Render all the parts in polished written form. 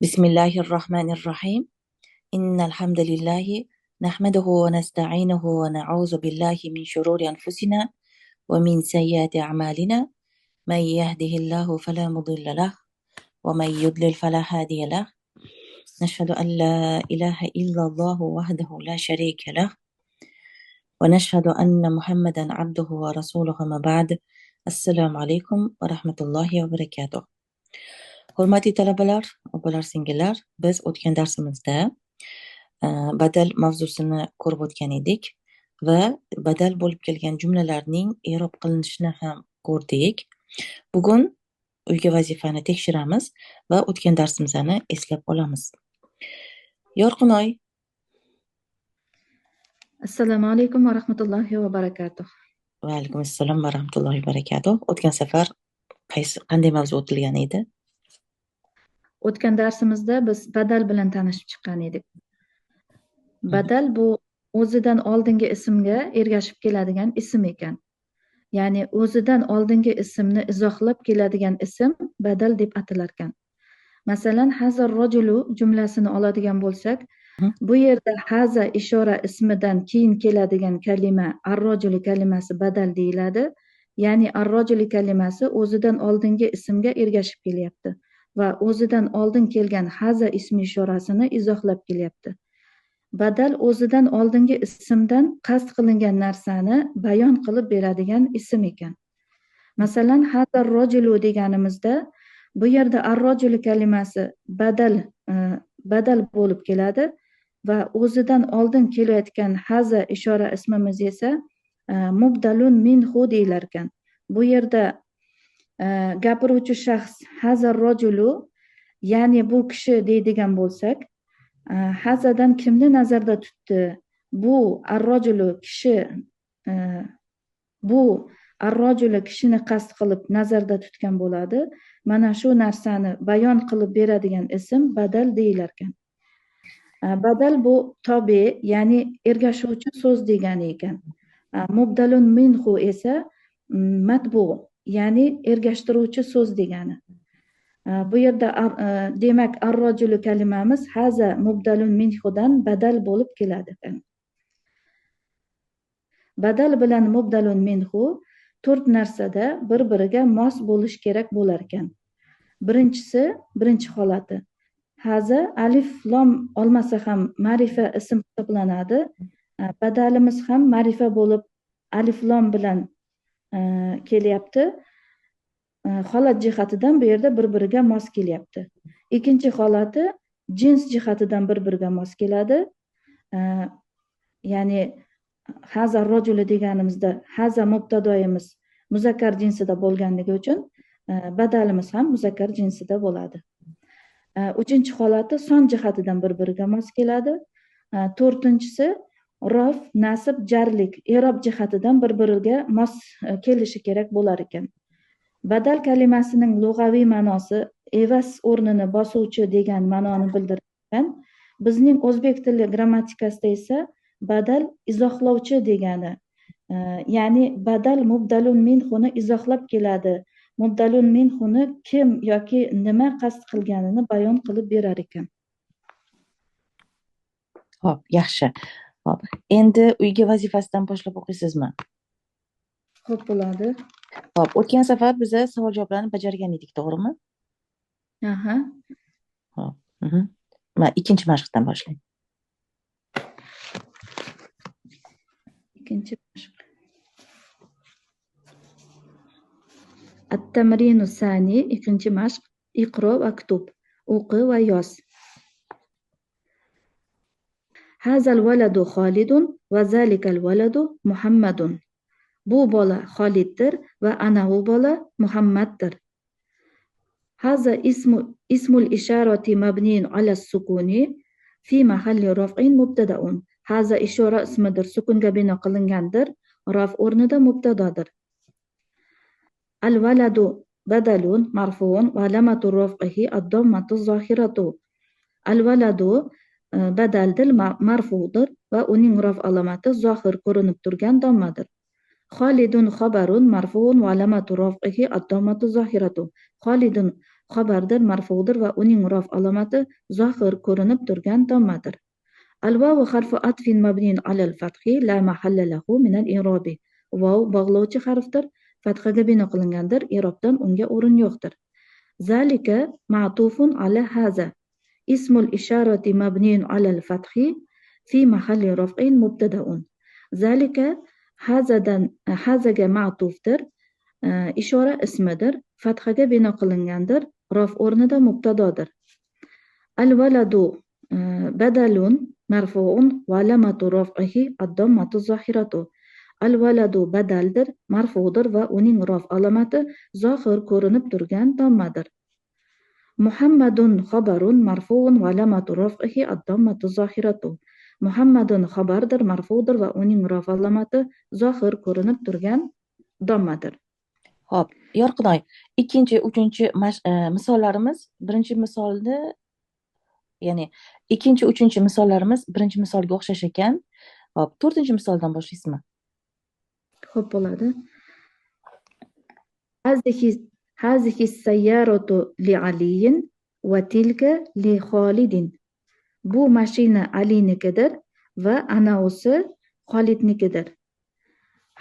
بسم الله الرحمن الرحيم إن الحمد لله نحمده ونستعينه ونعوذ بالله من شرور أنفسنا ومن سيئات أعمالنا من يهده الله فلا مضل له ومن يضلل فلا هادي له نشهد أن لا إله إلا الله وحده لا شريك له ونشهد أن محمدا عبده ورسوله ما بعد السلام عليكم ورحمة الله وبركاته. Hurmatli talabalar, opalar, singillar, biz o'tgan darsimizda badal mavzusini ko'rib o'tgan edik va badal bo'lib kelgan jumlalarning i'rob qilinishini ham ko'rdik. Bugun uyga vazifani tekshiramiz va o'tgan darsimizni eslab olamiz. Yorqinoy. Assalomu alaykum va rahmatullohi va barakatuh. Va alaykum assalom va rahmatullohi va barakatuh. O'tgan safar qanday mavzu o'tilgan edi? O'tgan darsimizda biz badal bilan tanishib chiqqan edik. Badal bu o'zidan oldingi ismga ergashib keladigan ism ekan. Ya'ni o'zidan oldingi ismni izohlab keladigan ism badal deb atalar ekan. Masalan, hazar rojulu jumlasini oladigan bo'lsak, bu yerda haza ishora ismidan keyin keladigan kalima ar-rojuli kalimasi badal deyiladi. Ya'ni ar-rojuli kalimasi o'zidan oldingi ismga ergashib kelyapti va o'zidan oldin kelgan haza ismi ishorasini izohlab kelyapti. Badal o'zidan oldingi ismdan qasd qilingan narsani bayon qilib beradigan ism ekan. Masalan, hazar rojulu deganimizda bu yerda ar-rojuli kalimasi badal bo'lib keladi va o'zidan oldin kelayotgan haza ishora ismimiz esa mubdalun minhu deyilar ekan. Bu yerda gapiruvchi shaxs hazar rojulu, ya'ni bu kishi deydigan bo'lsak, hazadan kimni nazarda tutdi? Bu ar-rojulu kishi, bu ar-rojulu kishini qasd qilib nazarda tutgan bo'ladi. Mana shu narsani bayon qilib beradigan ism badal deyilar ekan. Badal bu tobe, ya'ni ergashuvchi so'z degani ekan. Mubdalun minhu esa matbu, ya'ni ergashtiruvchi so'z degani. Bu yerda demak ar-rojulu kalimamiz haza mubdalun minhudan badal bo'lib keladi. Badal bilan mubdalun minhu to'rt narsada bir-biriga mos bo'lish kerak bo'lar ekan. Birinchi holati. Haza alif lom olmasa ham ma'rifa ism hisoblanadi. Badalimiz ham ma'rifa bo'lib alif lom bilan kelyapti. Holat jihatidan bu yerda bir-biriga mos kelyapti. Ikkinchi holati jins jihatidan bir-biriga mos keladi. Ya'ni haza rojuli deganimizda haza mubtadoyimiz muzakkar jinsida bo'lganligi uchun badalimiz ham muzakkar jinsida bo'ladi. Uchinchi holati son jihatidan bir-biriga mos keladi. To'rtinchisi rof, nasb, jarlik, i'rob jihatidan bir-biriga mos kelishi kerak bo'lar ekan. Badal kalimasining lug'aviy ma'nosi evas o'rnini bosuvchi degan ma'noni bildirgan. Bizning o'zbek tili grammatikasida esa badal izohlovchi degani. Ya'ni badal mubdalun minhuni izohlab keladi. Mubdalun minhuni kim yoki nima qasd qilganini bayon qilib berar ekan. Xo'p, yaxshi. Xo'p, endi uyga vazifasidan boshlab o'qiysizmi? Xo'p, bo'ladi. Xo'p, o'tgan safar biz savol-javoblarni bajargan edik, to'g'rimi? Aha. Xo'p. Mana ikkinchi mashqdan boshlang. Ikkinchi mashq. At-tamrinu sani, ikkinchi mashq. Iqro va aktub. O'qi va yoz. Hazal valadu Xolidun va zalikal valadu Muhammadun. Bu bola Xoliddir va ana u bola Muhammaddir. Haza ismul isharati mabniun ala sukuni fi mahalli raf'in mubtada'un. Haza ishora ismidir, sukunga bino qilingandir, raf o'rnida mubtadodir. Al valadu badalun marfuun va alamatu raf'ihi ad-dammatu zohiratu. Al valadu badaldir, marfudir va uning raf alomati zohir ko'rinib turgan dammadir. Xolidun xabarun marfuun va alamatu raf'ihi ad-dammatu zohiratu. xabardir, marfudir va uning rof alomati zohir ko'rinib turgan dommadir. Al-vavu harfu atfin mabniun alal fathi la mahalla lahu min al-i'robi. Vav bog'lovchi harfdir, fathaga bino qilingandir, i'robdan unga o'rin yo'qdir. Zalika ma'tufun ala haza. Ismul isharati mabniun alal fathi fi mahalli raf'in mubtada'un. Zalika hazaga ma'tufdir, ishora ismidir, fathaga bino qilingandir, rof o'rnida mubtadodir. Al-valadu badalun marfu'un va alamatu raf'ihi ad-dammatu zohiratu. Al-valadu badaldir, marfu'dir va uning rof alomati zohir ko'rinib turgan dommadir. Muhammadun xabarun marfu'un va alamatu raf'ihi ad-dammatu zohiratu. Muhammadun xabardir, marfu'dir va uning rof alomati zohir ko'rinib turgan dommadir. Hop, Yorqinoy, ikkinchi, uchinchi misollarimiz birinchi misolni, ya'ni ikkinchi, uchinchi misollarimiz birinchi misolga o'xshash ekan. Hop, to'rtinchi misoldan boshlaysizmi? Xo'p, bo'ladi. Hazihi sayyaratu li aliyin va tilka li Xolidin. Bu mashina Alinikidir va anausi Xolidnikidir.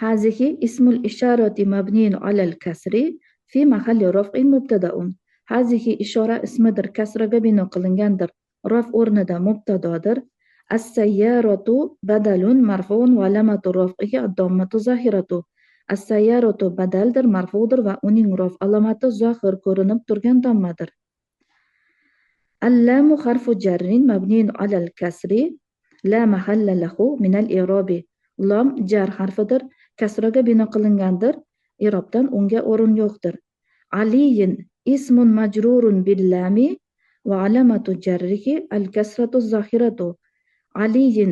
Hazihi ismul isharati mabniun alal kasri fi mahalli raf'in mubtada'un. Hazihi ishora ismidir, kasraga bino qilingandir, raf o'rnida mubtadodir. As-sayyaratu badalun marfu'un va alamatu raf'ihi ad-dammatu zohiratu. As-sayyaratu badaldir, marfu'dir va uning rof alomati zohir ko'rinib turgan dommadir. Al-lamu harfu jarrin mabniun alal kasri la mahalla lahu min al-i'robi. Lam jar harfidir, kasraga bino qilingandir, i'robdan unga o'rin yo'qdir. Aliyin ismun majrurun bil-lami va alamatu jarrihi al-kasratu zohiratu. Aliyin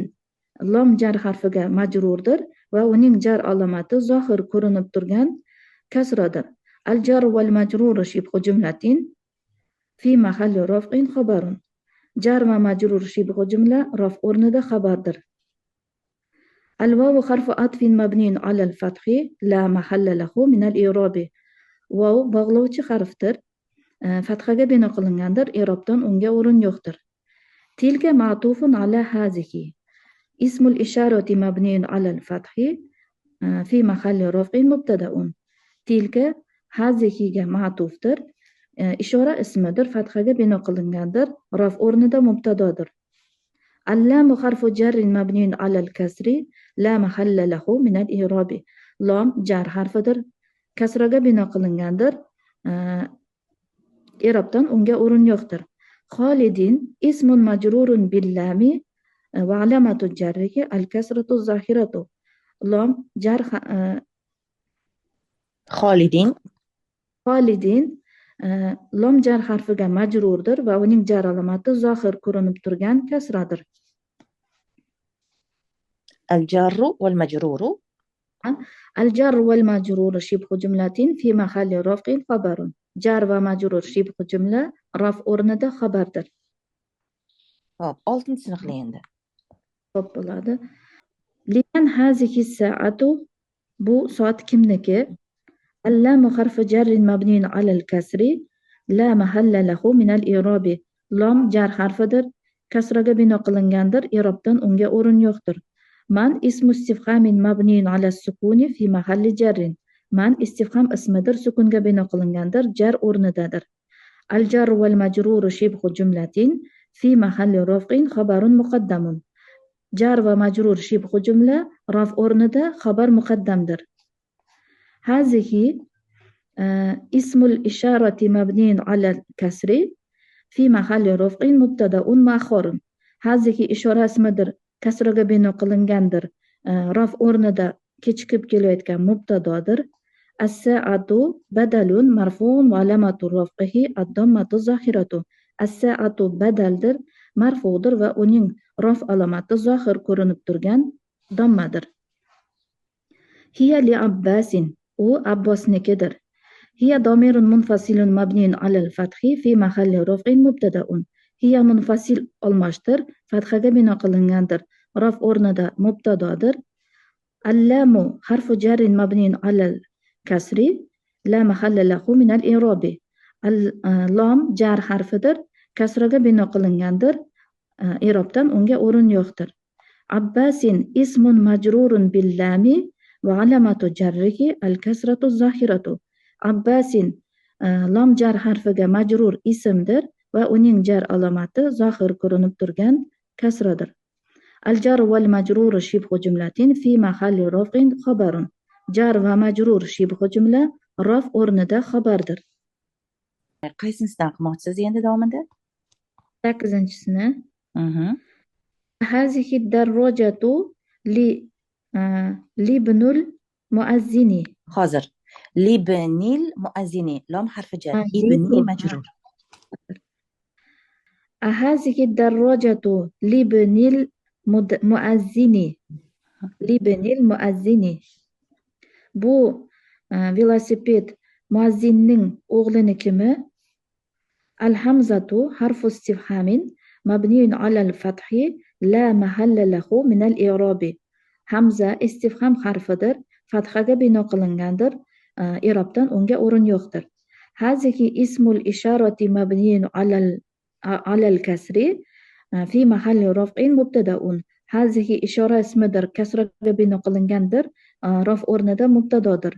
lam jar harfiga majrurdir va uning jar alomati zohir ko'rinib turgan kasradir. Al-jar wal majrur shibhu jumlatin fi mahalli raf'in xabarun. Jar va majrur shibhu jumla raf o'rnida xabardir. Al-vavu harfu atfin mabniun alal fathi la mahalla lahu min al-i'robi. Vav bog'lovchi harfdir, fathaga bino qilingandir, i'robdan unga o'rin yo'qdir. Tilka ma'tufun ala hazihi. Ismul isharati mabniun alal fathi fi mahalli raf'in mubtada'un. Tilka hazihiga ma'tufdir, ishora ismidir, fathaga bino qilingandir, raf o'rnida mubtadodir. Al-lamu harfu jarrin mabniun alal kasri la mahalla lahu min al-i'robi. Lam jar harfidir, kasraga bino qilingandir, i'robdan unga o'rin yo'qdir. Xolidin ismun majrurun bil-lami va alamatu jarrihi al-kasratu zohiratu. Lam jar Xolidin lam jar harfiga majrurdir va uning jar alomati zohir ko'rinib turgan kasradir. Al-jarru wal majruru. Al-jarru wal majruru shibhu jumlatin fi mahalli raf'in xabarun. Jar va majrur shibhu jumla raf o'rnida xabardir. Hop, oltinchisini qiling endi. Xo'p, bo'ladi. Liman hazihi sa'atu, bu soat kimniki? Al-lamu harfu jarrin mabniun alal kasri la mahalla lahu min al-i'robi. Lam jar harfidir, kasraga bino qilingandir, i'robdan unga o'rin yo'qdir. Man ismu istifhamin mabniun ala sukuni fi mahalli jarrin. Man istifham ismidir, sukunga bino qilingandir, jar o'rnidadir. Al-jar wal majruru shibhu jumlatin fi mahalli raf'in xabarun muqaddamun. Jar va majrur shibhu jumla raf o'rnida xabar muqaddamdir. Hazihi ismul isharati mabniun ala kasri fi mahalli raf'in mubtada'un ma'khurun. Hazihi ishora ismidir, kasraga bino qilingandir, raf o'rnida kechikib kelayotgan mubtadodir. As-sa'atu badalun marfu'un va alamatu raf'ihi ad-dammatu zohiratu. As-sa'atu badaldir, marfu'dir va uning raf alomati zohir ko'rinib turgan dammadir. Hiya li Abbasin, u Abbosnikidir. Hiya domirun munfasilun mabniun alal fathi fi mahalli raf'in mubtada'un. Hiya munfasil olmashtir, fathaga bino qilingandir, raf o'rnida mubtadodir. Al-lamu harfu jarrin mabniun alal kasri la mahalla lahu min al-i'robi. Lom jar harfidir, kasraga bino qilingandir, i'robdan unga o'rin yo'qdir. Abbasin ismun majrurun billami va alamatu jarrihi al-kasratu zahiratu. Abbasin lom jar harfiga majrur ismdir va uning jar alomati zohir ko'rinib turgan kasradir. Al-jar val majrur shibhu jumlatin fi mahalli raf'in xabarun. Jar va majrur shibhu jumla raf o'rnida xabardir. Qaysisidan qilmoqchisiz endi davomida? 8-sini. Mhm. Hazihi darrojatu libnul muazzini. Hozir. Libnil muazzini. Lom harfi jar. Ha, Ibni libn. majrur. Hazihi darrojatu libnil muazzini. Libnil muazzini. Bu velosiped muazzinning o'g'lini kimi? Al-hamzatu harfu istifhamin mabniyun alal fathi la mahalla lahu min al-i'robi. Hamza istifham harfidir, fathaga bino qilingandir, i'robdan unga o'rin yo'qdir. Hazihi ismul isharati mabniyun alal kasri fi mahalli raf'in mubtadaun. Hazihi ishora ismidir, kasraga bino qilingandir, raf o'rnida mubtadodir.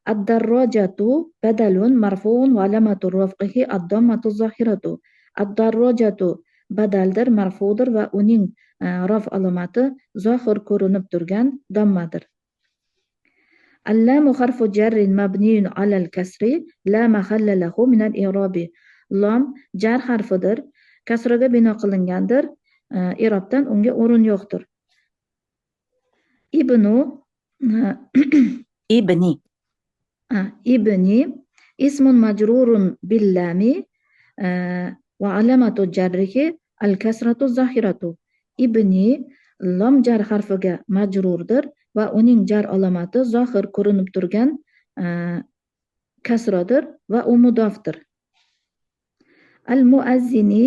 Ad-darrojatu badalun marfuun va alamatu raf'ihi ad-dammatu zahiratu. Ad-darrojatu badaldir, marfudir va uning raf alomati zohir ko'rinib turgan dammadir. Allamu harfu jarrin mabniyun alal kasri la mahalla lahu min al-i'robi. Lam jar harfidir, kasraga bino qilingandir, i'robdan unga o'rin yo'qdir. Ibnu Ibni. ibni ismun majrurun billami va alamatu jarrihi al-kasratu zahiratu. Ibni lam jar harfiga majrurdir va uning jar alomati zohir ko'rinib turgan kasradir va u mudofdir. Al-muazzini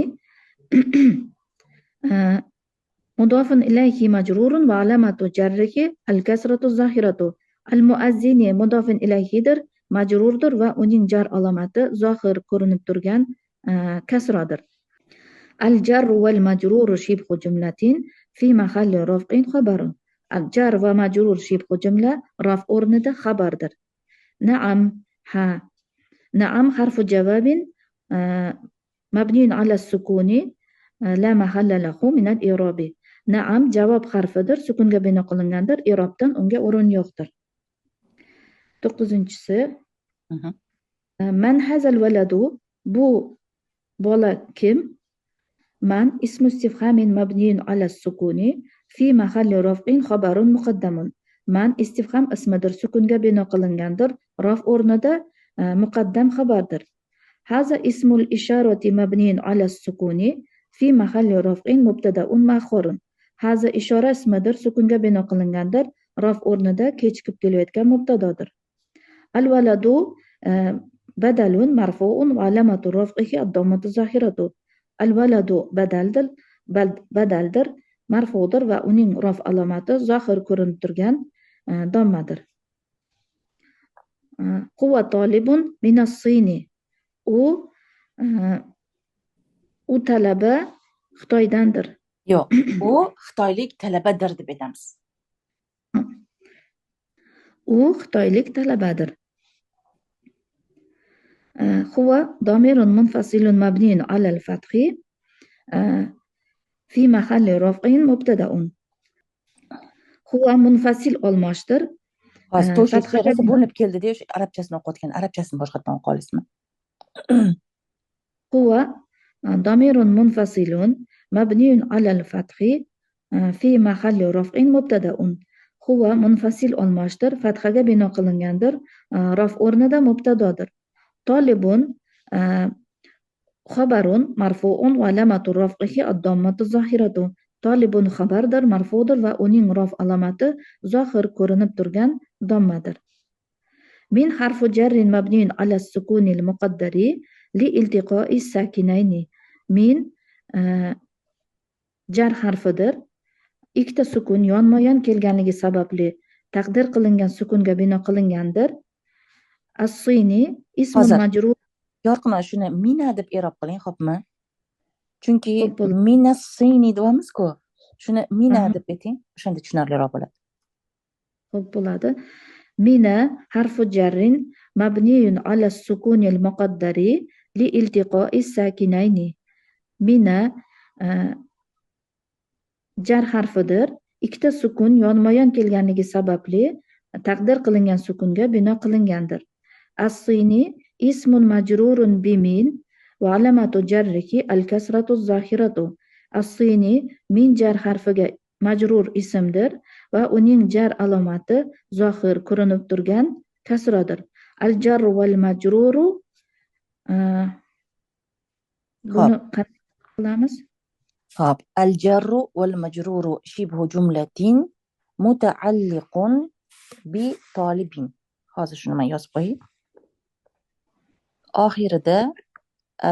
mudofun ilayhi majrurun va alamatu jarrihi al-kasratu zahiratu. Al-muazzini mudofun ilayhidir, majrurdir va uning jar alomati zohir ko'rinib turgan kasradir. Al-jar val majrur shibhu jumlatin fi mahalli raf'in xabarun. Al-jar va majrur shibhu jumla raf o'rnida xabardir. Na'am, ha. Na'am harfu javobin mabniyun ala sukuni la mahalla lahu min al-i'robi. Na'am javob harfidir, sukunga bino qilingandir, i'robdan unga o'rin yo'qdir. 9-si. Man hazal valadu, bu bola kim? Man ismu istifhamin mabniyun ala sukuni fi mahalli raf'in xabarun muqaddamun. Man istifham ismidir, sukunga bino qilingandir, raf o'rnida muqaddam xabardir. Haza ismul isharati mabniyun ala sukuni fi mahalli raf'in mubtadaun ma'khurun. Haza ishora ismidir, sukunga bino qilingandir, raf o'rnida kechikib kelayotgan mubtadodir. Al-valadu badalun marfuun va alamatu raf'ihi ad-dammatu zahiratu. Al-valadu badaldir, marfudir va uning raf alomati zohir ko'rinib turgan dammadir. Huwa talibun min as-Sini. U talaba Xitoydandir. Yo'q, u xitoylik talabadir deb aytamiz. U xitoylik talabadir. Huwa domirun munfasilun mabniyun ala al-fathi fi mahalli raf'in mubtadaun. Huwa munfasil olmoshdir. Hozir to'shakcha bo'linib keldi-da, o'sha arabchasini o'qiyotgan, arabchasini boshqatdan o'qiy olasizmi? Huwa domirun munfasilun mabniyun ala al-fathi fi mahalli raf'in mubtadaun. Huwa munfasil olmoshdir, fathaga bino qilingandir, raf o'rnida mubtadodir. Tolibun xabarun marfuun va alamatu raf'ihi ad-dammatu zahiratu. Tolibun xabardir, marfudir va uning raf alomati zohir ko'rinib turgan dammadir. Min harfu jarrin mabniyun ala sukunil muqaddari li iltiqo'i sakinayni. Min jar harfidir, ikkita sukun yonma-yon kelganligi sababli taqdir qilingan sukunga bino qilingandir. As-Sini ismun majrur. Yorqin shuni mina deb e'rob qiling, xo'pmi? Chunki Xo'p bo'ldi. mina sini deyapmiz-ku. Shuni mina Aha, deb ayting, o'shanda tushunarliroq bo'ladi. xo'p bo'ladi. Mina harfu jarrin mabniyun ala sukunil muqaddari li iltiqo'i sakinayni. Mina jar harfidir. Ikkita sukun yonma-yon kelganligi sababli taqdir qilingan sukunga bino qilingandir. As-sini ismun majrurun bimin va alamatu jarrihi al-kasratu zohiratu. As-sini min jar harfiga majrur ismdir va uning jar alomati zohir ko'rinib turgan kasradir. Al-jarru val majruru buni qanday qilamiz? Hop, al-jarru wal majruru shibhu jumlatin mutaalliqun bi tolibin. Hozir shuni men yozib qo'ying. Oxirida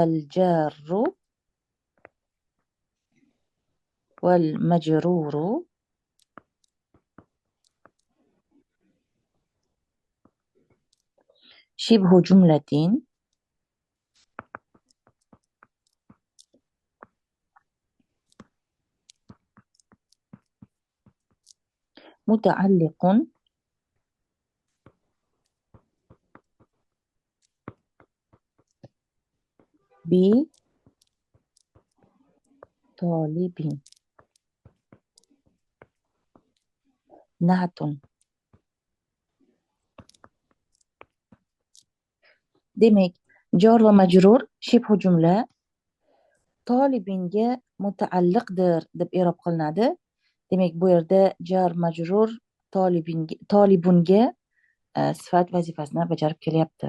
al-jarru wal majruru shibhu jumlatin متعلق بطالب نعت. demak jor va majrur shibhu jumla tolibinga mutaalliqdir deb e'rob qilinadi. Demak bu yerda jar majrur tolibunga sifat vazifasini bajarib kelyapti.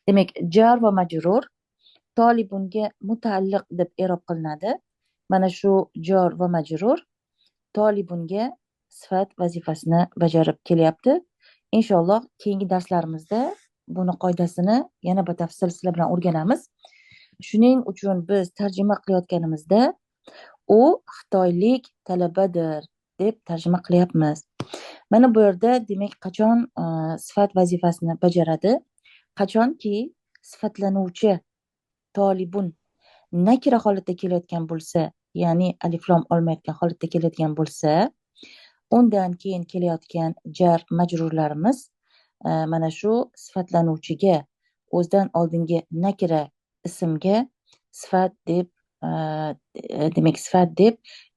Demak jar va majrur tolibunga mutaalliq deb e'rob qilinadi. Mana shu jar va majrur tolibunga sifat vazifasini bajarib kelyapti. Inshaalloh keyingi darslarimizda buni qoidasini yana batafsil sizlar bilan o'rganamiz. Shuning uchun biz tarjima qilayotganimizda u xitoylik talabadir deb tarjima qilyapmiz. Mana bu yerda demak qachon sifat vazifasini bajaradi? Qachonki sifatlanuvchi tolibun nakira holatda kelayotgan bo'lsa, ya'ni aliflom olmayotgan holatda kelayotgan bo'lsa, undan keyin kelayotgan jar majrurlarimiz mana shu sifatlanuvchiga o'zidan oldingi nakira ismga sifat deb demak sifat deb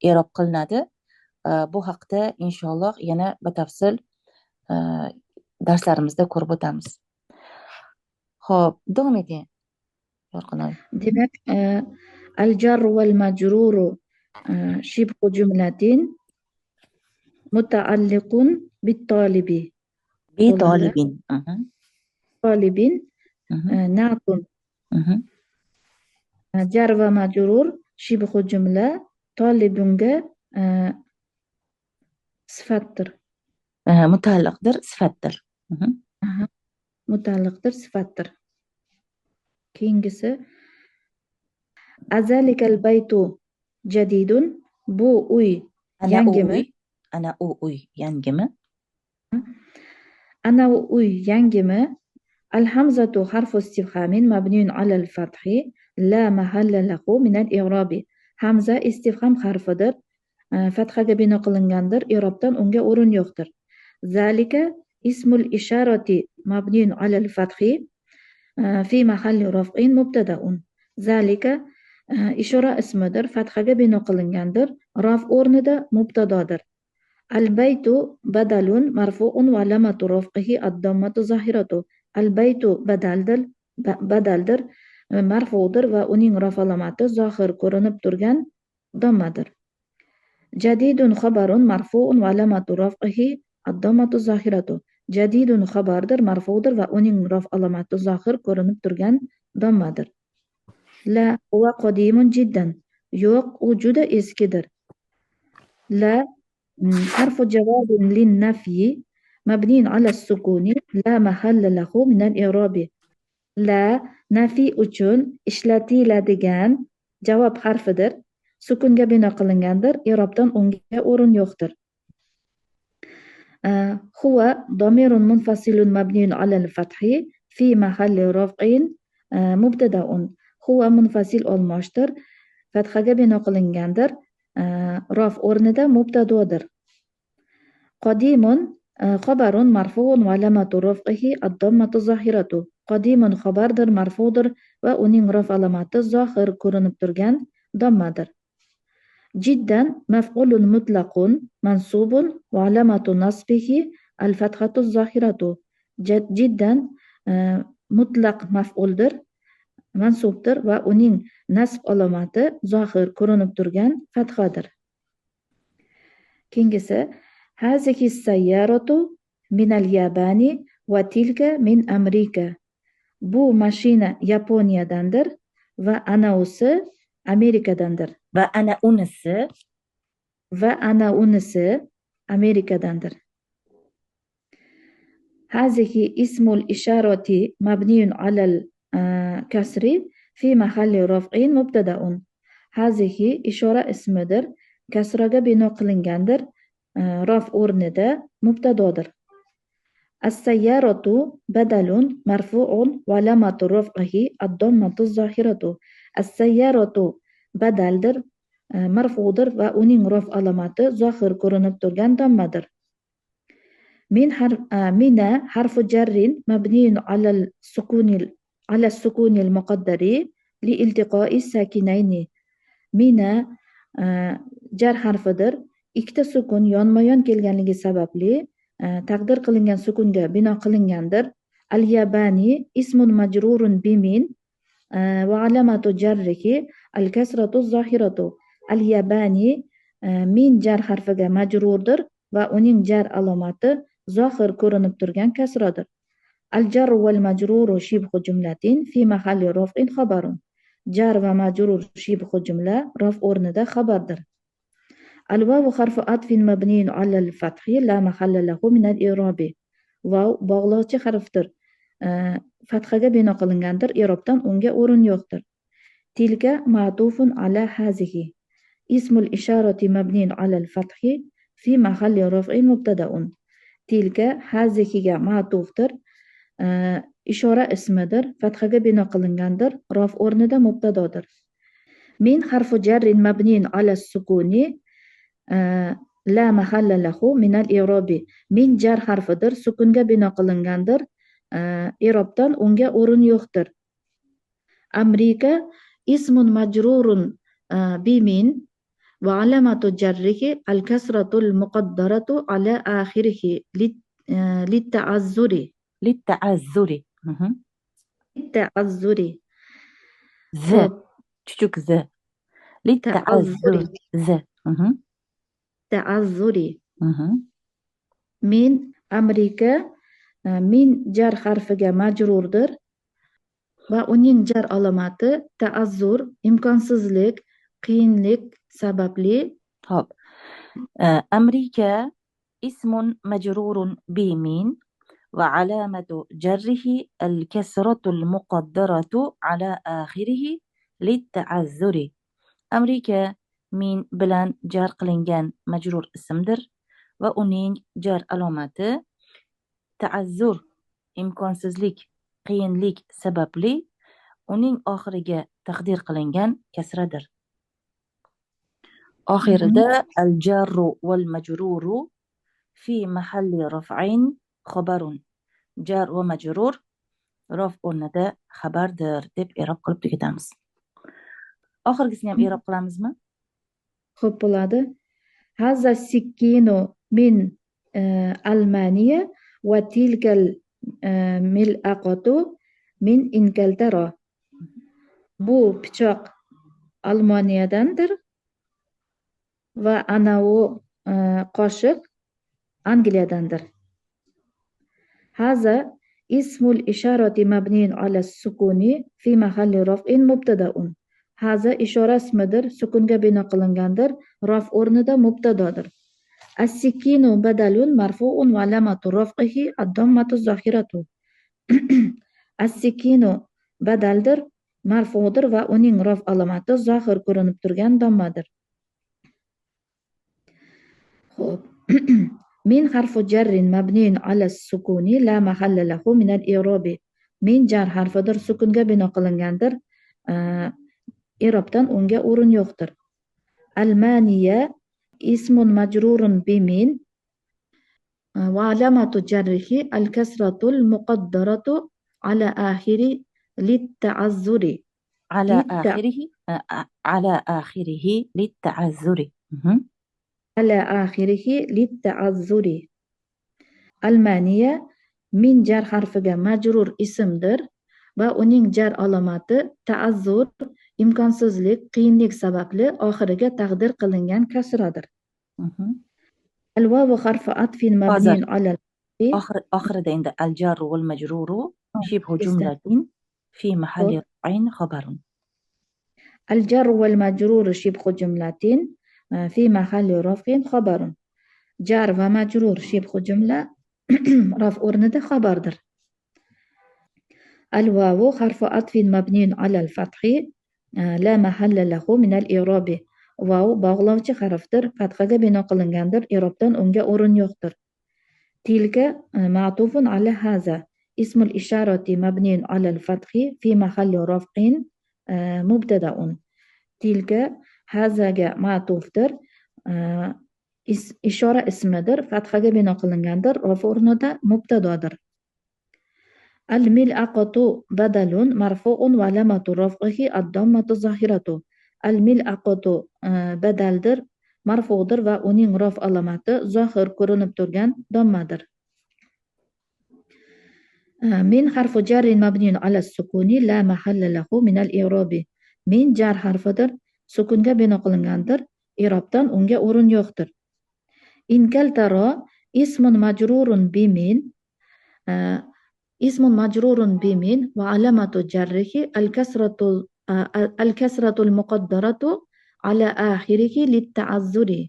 e'rob qilinadi. Bu haqda inshaalloh yana batafsil darslarimizda ko'rib o'tamiz. Xo'p, davom eting. Demak, al-jarru val majruru shibhu jumlatin mutaalliqun bit-tolibi. Bi-tolibin. Tolibin na'tun. Jar va majrur shibhu jumla tolibunga sifatdir. Mutaalliqdir, sifatdir. Mutaalliqdir, sifatdir. Keyingisi azalikal baytu jadidun. Bu uy yangimi? Ana u uy yangimi? Ana u uy yangimi? Al-hamzatu harfu istifhamin mabniun alal fathi la mahalla lahu min al-i'rabi. Hamza istifham harfidir. Fathaga bino qilingandir. I'robdan unga o'rin yo'qdir. Zalika ismul isharati mabniun alal fathi fi mahalli raf'in mubtada'un. Zalika ishora ismidir. Fathaga bino qilingandir. Raf o'rnida mubtadodir. Al-baytu badalun marfu'un wa alamatu raf'ihi ad-dammatu zahiratu. Al-baytu badaldir, marfu'dir va uning raf alomati zohir ko'rinib turgan dammadir. Jadidun xabarun marfu'un va alamatu raf'ihi ad-dammatu zahiratu. Jadidun xabardir, marfu'dir va uning raf alomati zohir ko'rinib turgan dammadir. La huwa qadimun jiddan. Yo'q, u juda eskidir. La harfu javobin lin-nafyi mabniun ala sukuni la mahalla lahu min al-i'rabi. La nafi uchun ishlatiladigan javob harfidir. Sukunga bino qilingandir. I'robdan unga o'rin yo'qdir. Huwa domirun munfasilun mabniun ala al-fathi fi mahalli raf'in mubtadaun. Huwa munfasil olmoshdir. Fathaga bino qilingandir. Rof o'rnida mubtadodir. Qodimun xabarun marfuun va alamatu raf'ihi ad-dammatu zohiratu. Qodimun xabardir, marfudir va uning raf alamati zohir ko'rinib turgan dammadir. Jiddan maf'ulun mutlaqun mansubun va alamatu nasbihi al-fathatu zohiratu. Jiddan mutlaq maf'uldir, mansubdir va uning nasb alomati zohir ko'rinib turgan fathadir. Keyingisi hazihi sayyaratu min al-Yabani va tilka min Amerika. Bu mashina Yaponiyadandir va anausi Amerikadandir. Va ana unisi Amerikadandir. Hazihi ismul isharati mabniyun alal kasri fi mahalli raf'in mubtadaun. Hazihi ishora ismidir, kasraga bino qilingandir, raf o'rnida mubtadodir. As-sayyaratu badalun marfu'un va alamatu raf'ihi ad-dammatu zohiratu. As-sayyaratu badaldir, marfu'dir va uning raf alomati zohir ko'rinib turgan dammadir. Mina harfu jarrin mabniyun ala sukunil muqaddari li iltiqo'i sakinayni. Mina jar harfidir. Ikkita sukun yonma-yon kelganligi sababli taqdir qilingan sukunga bino qilingandir. Al-Yabani ismun majrurun bimin va alamatu jarrihi al-kasratu zohiratu. Al-Yabani min jar harfiga majrurdir va uning jar alomati zohir ko'rinib turgan kasradir. Al-jar wal majruru shibhu jumlatin fi mahalli raf'in xabarun. Jar va majrur shibhu jumla raf o'rnida xabardir. Al-vavu harfu atfin mabniyun ala al-fathi la mahalla lahu min al-i'rabi. Vav bog'lovchi harfdir. Fathaga bino qilingandir, i'robdan unga o'rin yo'qdir. Tilka ma'tufun ala hazihi. Ismul isharati mabniyun ala al-fathi fi mahalli raf'in mubtadaun. Tilka hazihiga ma'tufdir, ishora ismidir, fathaga bino qilingandir, raf o'rnida mubtadodir. Min harfu jarrin mabniyun ala sukuni la mahalla lahu min al-i'rabi. Min jar harfidir, sukunga bino qilingandir, i'robdan unga o'rin yo'qdir. Amerika ismun majrurun bimin va alamatu jarrihi al-kasratul muqaddaratu ala akhirihi litta'azzuri. litta'azzuri. Litta'azzuri. Z. Küçük z. Litta'azzuri. Z. Ta'azzuri. Min Amerika min jar harfiga majrurdir va uning jar alomati ta'azzur, imkonsizlik, qiyinlik sababli. Hop. Amerika ismun majrurun bimin va alamatu jarrihi al-kasratul muqaddaratu ala akhirihi litta'azzuri. Amerika min bilan jar qilingan majrur ismdir va uning jar alomati ta'azzur, imkonsizlik, qiyinlik sababli uning oxiriga taqdir qilingan kasradir. Oxirida al-jarru wal majruru fi mahalli raf'in xabarun. Jar va majrur raf o'rnida xabardir deb i'rob qilib tugatamiz. Oxirgisini ham i'rob qilamizmi? Xo'p, bo'ladi. Haza sikkinu min Almaniya va tilkal mil'aqatu min Ingiltara. Bu pichoq Almaniyadandir va anavi qoshiq Angliyadandir. Haza ismul isharati mabniyun ala sukuni fi mahalli raf'in mubtadaun. Haza ishora ismidir, sukunga bino qilingandir, raf o'rnida mubtadodir. As-sikinu badalun marfu'un va alamatu raf'ihi ad-dammatu zohiratu. As-sikinu badaldir, marfu'dir va uning raf alomati zohir ko'rinib turgan dammadir. Xo'p. Min harfu jarrin mabniyun ala sukuni la mahalla lahu min al-i'rabi. min jar harfidir, sukunga bino qilingandir, i'robdan unga o'rin yo'qdir. Almaniya ismun majrurun bimin va alamatu jarrihi al-kasratul muqaddaratu ala akhiri litta'azzuri. على آخره على آخره للتعذر. على آخره للتعذر. Almaniya min jar harfiga majrur ismdir va uning jar alomati ta'azzur, imkonsizlik, qiyinlik sababli oxiriga taqdir qilingan kasradir. Al-vavu harfi atfin mabniun ala oxirida endi al-jarru wal majruru shibhu jumlatin fi mahalli raf'in xabarun. Al-jarru wal majruru shibhu jumlatin fi mahalli raf'in xabarun. Jar va majrur shibhu jumla raf o'rnida xabardir. Al-vavu harfu atfin mabniun ala al-fathi la mahalla lahu min al-i'rabi. Vav bog'lovchi harfdir, fathaga bino qilingandir, i'robdan unga o'rin yo'qdir. Tilka ma'tufun ala haza ismul isharati mabniun ala al-fathi fi mahalli raf'in mubtada'un. Tilka hazaga ma'tufdir, ishora ismidir, fathaga bino qilingandir, raf o'rnida mubtadodir. Al-mil'aqatu badalun marfu'un va alamatu raf'ihi ad-dammatu zahiratu. Al-mil'aqatu badaldir, marfu'dir va uning raf alomati zohir ko'rinib turgan dammadir. Min harfu jarrin mabniun ala sukuni la mahalla lahu min al-i'rabi. Min jar harfidir, sukunga bino qilingandir, i'robdan unga o'rin yo'qdir. Inkal taro ismun majrurun bimin ismun majrurun bimin va alamatu jarrihi al-kasratul muqaddaratu ala akhirihi litta'azzuri.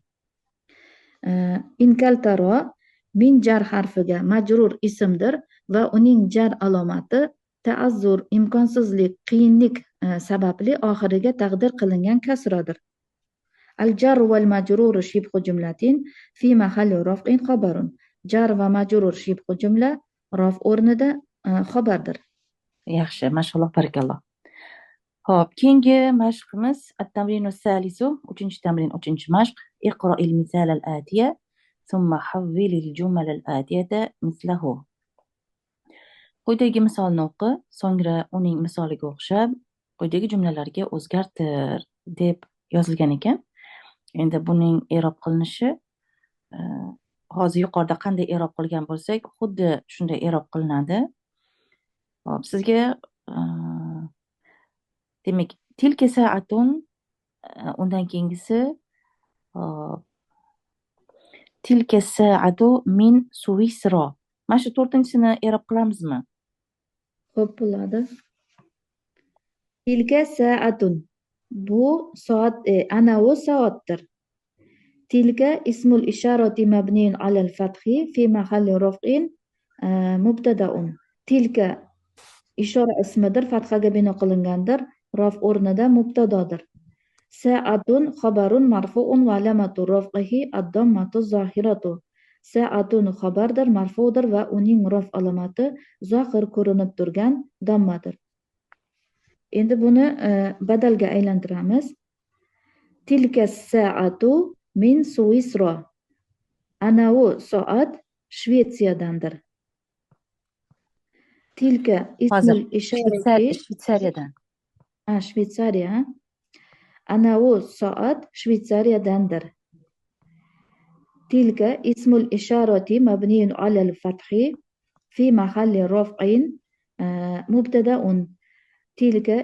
Inkal taro min jar harfiga majrur ismdir va uning jar alomati ta'azzur, imkonsizlik, qiyinlik sababli oxiriga taqdir qilingan kasradir. Al-jar wal majrur shibhu jumlatin fi mahalli raf'in xabarun. Jar va majrur shibhu jumla raf o'rnida xabardir. Yaxshi, mashalloh, barakalloh. Xo'p, keyingi mashqimiz at-tamrinu salisu, 3-tamrin, 3-mashq. Iqro'il misal al-atiya thumma havvilil jumal al-atiyata mislahu. Quyidagi misolni o'qi, so'ngra uning misoliga o'xshab quyidagi jumlalarga o'zgartir deb yozilgan ekan. Endi buning i'rob qilinishi hozir yuqorida qanday i'rob qilgan bo'lsak, xuddi shunday i'rob qilinadi. Hop, sizga demak, tilka sa'atun, undan keyingisi tilka sa'atu min Suvisro. Mana shu 4-sini i'rob qilamizmi? Xo'p, bo'ladi. Tilka sa'atun, bu soat, anavi soatdir. Tilka ismul isharati mabniun ala al-fathi fi mahalli raf'in mubtada'un. Tilka ishora ismidir, fathaga bino qilingandir, raf o'rnida mubtadodir. Sa'atun xabarun marfu'un va alamatu raf'ihi ad-dammatu zahiratu. Sa'atun xabardir, marfu'dir va uning raf alomati zohir ko'rinib turgan dammadir. Endi buni badalga aylantiramiz. Tilka sa'atu min Suvisro. Anavi soat Shvetsiyadandir. Tilka ismul isharati Shvetsariyadan. Shvetsariya. Anavi soat Shvetsariyadandir. Tilka ismul isharati mabniun ala al-fathi fi mahalli raf'in mubtada'un. Tilka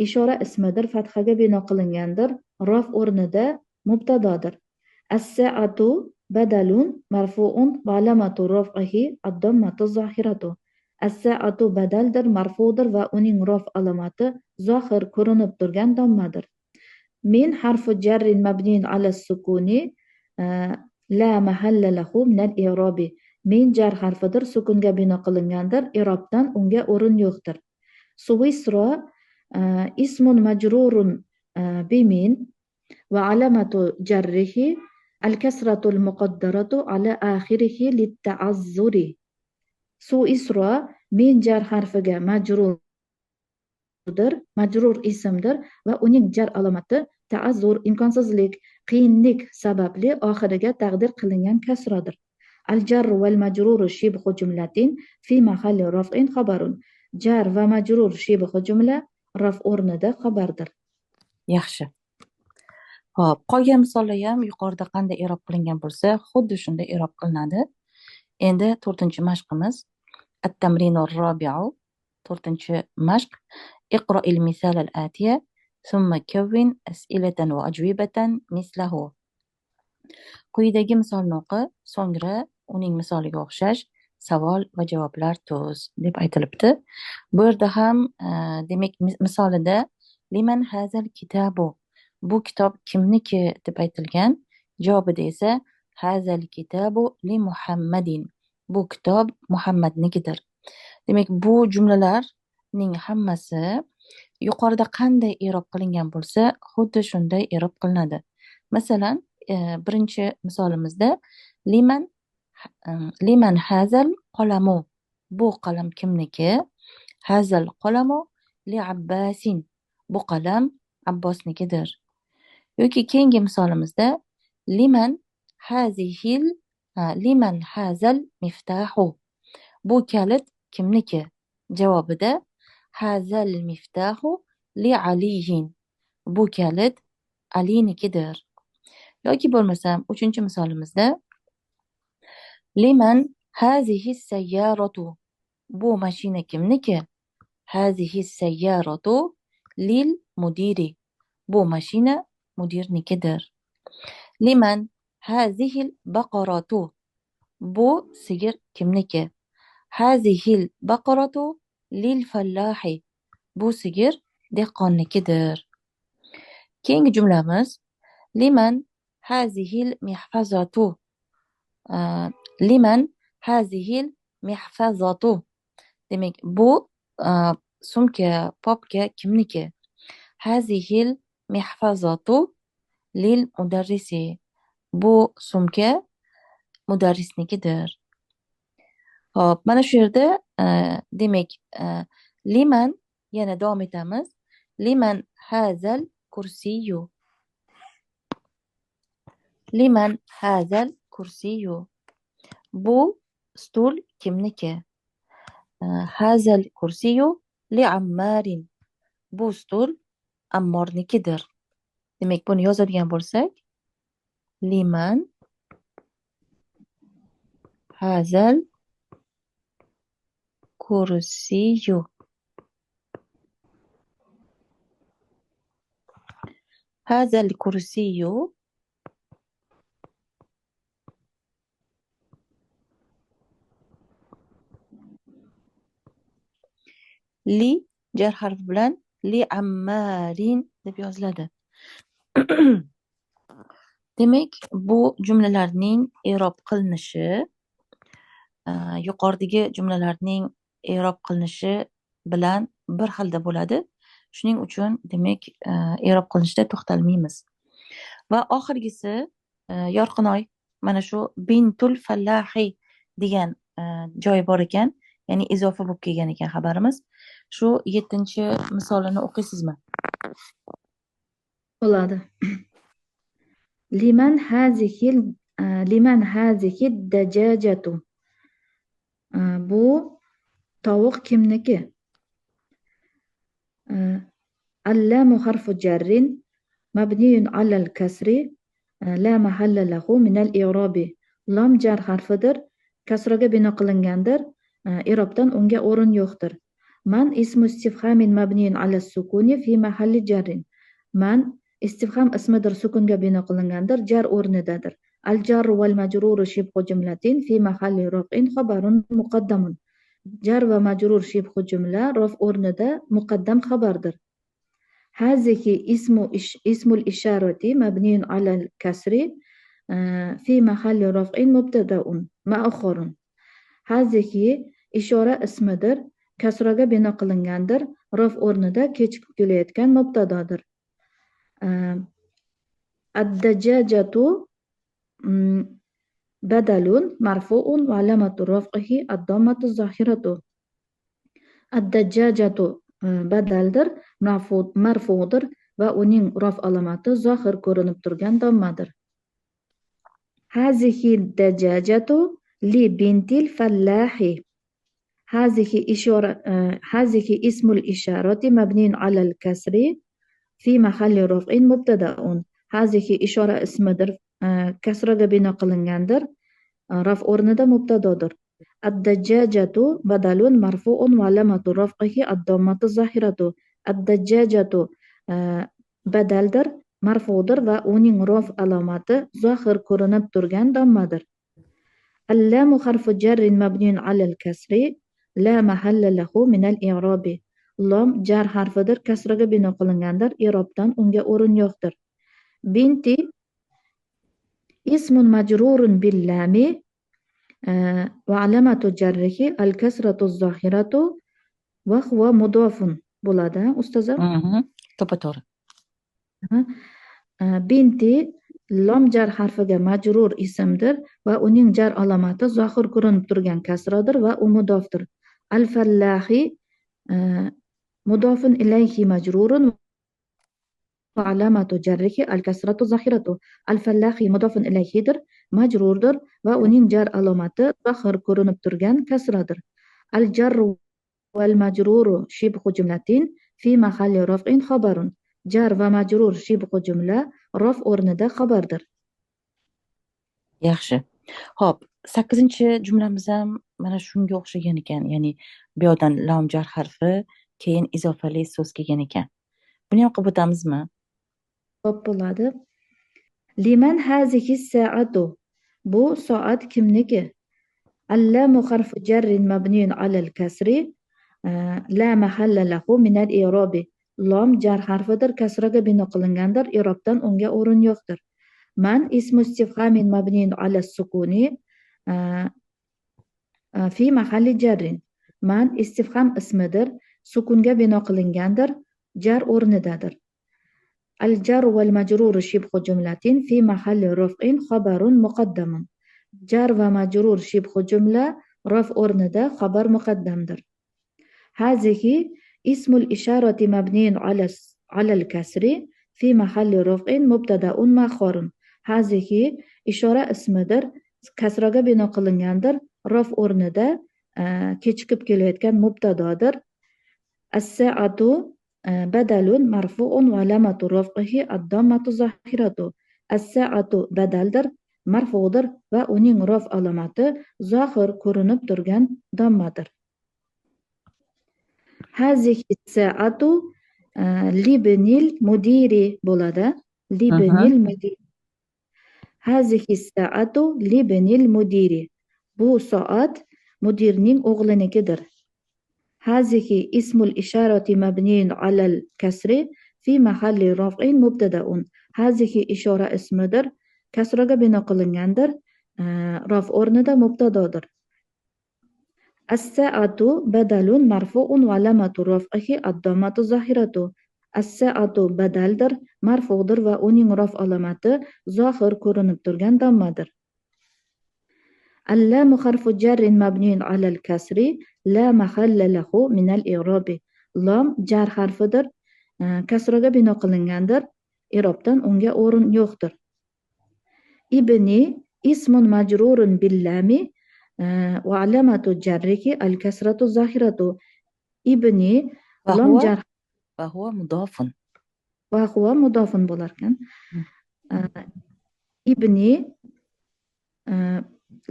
ishora ismidir, fathaga bino qilingandir, raf o'rnida mubtadodir. As-sa'atu badalun marfu'un va alamatu raf'ihi ad-dammatu zahiratu. As-sa'atu badaldir, marfu'dir va uning raf alomati zohir ko'rinib turgan dammadir. Min harfu jarrin mabniun ala sukuni la mahalla lahu min al-i'rabi. Min jar harfidir, sukunga bino qilingandir, i'robdan unga o'rin yo'qdir. Suvisro ismun majrurun bimin va alamatu jarrihi al-kasratul muqaddaratu ala akhirihi litta'azzuri. Suvisro min jar harfiga majrur ismdir va uning jar alomati ta'azzur, imkonsizlik, qiyinlik sababli oxiriga taqdir qilingan kasradir. Al-jar val majrur shibhu jumlatin fi mahalli raf'in xabarun. Jar va majrur shibhu jumla raf o'rnida xabardir. Yaxshi. Hop, qolgan misollar ham yuqorida qanday i'rob qilingan bo'lsa, xuddi shunday i'rob qilinadi. Endi 4-chi mashqimiz. At-tamrinu ar-rabi'u. 4-chi mashq. Iqra'il misal al-atiya, thumma kawwin as'ilatan wa ajwibatan mislahu. Quyidagi misolni o'qi, so'ngra uning misoliga o'xshash savol va javoblar tuz deb aytilibdi. Bu yerda ham demak misolida liman hazal kitabu, bu kitob kimniki deb aytilgan. Javobida esa hazal kitabu li Muhammadin, bu kitob Muhammadnikidir. Demak, bu jumlalarning hammasi yuqorida qanday i'rob qilingan bo'lsa, xuddi shunday i'rob qilinadi. Masalan, birinchi misolimizda liman hazal qalamu, bu qalam kimniki? Hazal qalamu li Abbasin, bu qalam Abbosnikidir. Yoki keyingi misolimizda liman hazal miftahu, bu kalit kimniki? Javobida hazal miftahu li Aliyin, bu kalit Alinikidir. Yoki bo'lmasam 3-chi misolimizda liman hazihi sayyaratu, bu mashina kimniki? Hazihi sayyaratu lil mudiri, bu mashina mudirnikidir. Liman hazihil baqaratu, bu sigir kimniki? Hazihil baqaratu lil fallahi, bu sigir dehqonnikidir. Keyingi jumlamiz liman hazihil mihfazatu, liman hazihil mihfazatu, demak bu sumka, popka kimniki? Hazihil mihfazatu lil mudarrisi, bu sumka mudarrisnikidir. Hop, mana shu yerda demak liman, yana davom etamiz. Liman hazal kursiyu, liman hazal kursiyu, bu stul kimniki? Hazal kursiyu li Ammarin, bu stul Ammornikidir. Demak, buni yozadigan bo'lsak, liman hazal kursiyu, hazal kursiyu li jar harfi bilan li Ammarin deb yoziladi. Demak, bu jumlalarning i'rob qilinishi yuqoridagi jumlalarning i'rob qilinishi bilan bir xilda bo'ladi. Shuning uchun demak i'rob qilinishda to'xtalmaymiz. Va oxirgisi Yorqinoy, mana shu bintul fallahi degan joyi bor ekan, ya'ni izofa bo'lib kelgan ekan xabarimiz. Shu 7-chi misolini o'qiysizmi? Bo'ladi. Liman hazihid dajajatu, bu tovuq kimniki? Allamu harfu jarrin mabniyun alal kasri la mahalla lahu minal i'robi. Lam jar harfidir, kasraga bino qilingandir, i'robdan unga o'rin yo'qdir. Man ismu istifhamin mabniyun ala sukuni fi mahalli jarrin. Man istifham ismidir, sukunga bino qilingandir, jar o'rnidadir. Al-jar wal majrur shibhu jumlatin fi mahalli raf'in xabarun muqaddamun. Jar va majrur shibhu jumla raf o'rnida muqaddam xabardir. Hazihi ismul isharati mabniyun ala al-kasri fi mahalli raf'in mubtada'un ma'khurun. Hazihi ishora ismidir, kasraga bino qilingandir, raf o'rnida kechikib kelayotgan mubtadodir. Ad-dajajatu badalun marfu'un wa alamatu raf'ihi ad-dammatu zahiratu. Ad-dajjajatu badaldir, marfudir va uning rof alomati zohir ko'rinib turgan dommadir. Hazihi dajjajatu li bintil fallahi. هذه اسم الإشارة مبني على الكسر في محل رفع مبتدأ. هذه إشارة اسمدر كسرga bino qilingandir, raf o'rnida mubtadodir. Ad-dajjajatu badalun marfu'un va alamatu raf'ihi ad-dammatu zahiratu. Ad-dajjajatu badaldir, marfudir va uning raf alomati zohir ko'rinib turgan dammadir. Al-lamu harfu jarrin mabniun 'ala al-kasri la mahalla lahu min al-i'rabi. Lam jar harfidir, kasraga bino qilingandir, i'robdan unga o'rin yo'qdir. Binti ismun majrurun bil lami va alamatu jarrihi al-kasratu az-zahiratu va huwa mudofun bo'ladi, ustozlar. To'g'ri. Binti lam jar harfiga majrur ismdir va uning jar alomati zohir ko'rinib turgan kasradir va u mudofdir. Al-fallahi mudofun ilayhi majrurun va alamatu jarrihi al-kasratu zahiratu. Al-fallahi mudofun ilayhidir, majrurdir va uning jar alomati zohir ko'rinib turgan kasradir. Al-jarru wal majruru shibhu jumlatin fi mahalli raf'in xabarun. Jar va majrur shibhu jumla raf o'rnida xabardir. Yaxshi. Xo'p, 8-jumlamiz ham mana shunga o'xshagan ekan. Ya'ni bu yerdan lam jar harfi, keyin izofali so'z kelgan ekan. Buni ham qilib o'tamizmi? Xo'p, bo'ladi. Liman hazihi sa'atu. Bu soat kimniki? Allamu harfu jarrin mabniun 'ala al-kasri la mahalla lahu min al-i'rabi. Lam jar harfidir, kasraga bino qilingandir, i'robdan unga o'rin yo'qdir. Man ismu istifhamin mabniun 'ala as-sukuni fi mahalli jarrin. Man istifham ismidir, sukunga bino qilingandir, jar o'rnidadir. Al-jar wal majrur shibhu jumlatin fi mahalli raf'in xabarun muqaddamun. Jar va majrur shibhu jumla raf o'rnida xabar muqaddamdir. Hazihi ismul isharati mabniun 'ala al-kasri fi mahalli raf'in mubtada'un ma'khurun. Hazihi ishora ismidir, kasraga bino qilingandir, raf o'rnida kechikib kelayotgan mubtadodir. As-sa'atu badalun marfu'un va alamatu raf'ihi ad-dammatu zahiratu. As-sa'atu badaldir, marfudir va uning raf alomati zohir ko'rinib turgan dammadir. Hazihi sa'atu libnil mudiri bo'ladi. Libnil mudiri. Hazihi sa'atu libnil mudiri. Bu soat mudirning o'g'linikidir. Hazihi ismul isharati mabniun 'ala al-kasri fi mahalli raf'in mubtada'un. Hazihi ishora ismidir, kasraga bino qilingandir, raf o'rnida mubtadodir. As-sa'atu badalun marfu'un va alamatu raf'ihi ad-dammatu zahiratu. As-sa'atu badaldir, marfudir va uning raf alomati zohir ko'rinib turgan dammadir. Allamu harfu jarrin mabniun 'ala al-kasri la mahalla lahu min al-i'rabi. Lam jar harfidir, kasraga bino qilingandir, i'robdan unga o'rin yo'qdir. Ibni ismun majrurun bil lami va alamatu jarrihi al-kasratu zahiratu. Ibni lam jar va huwa mudofun. Va huwa mudofun bo'lar ekan. Ibni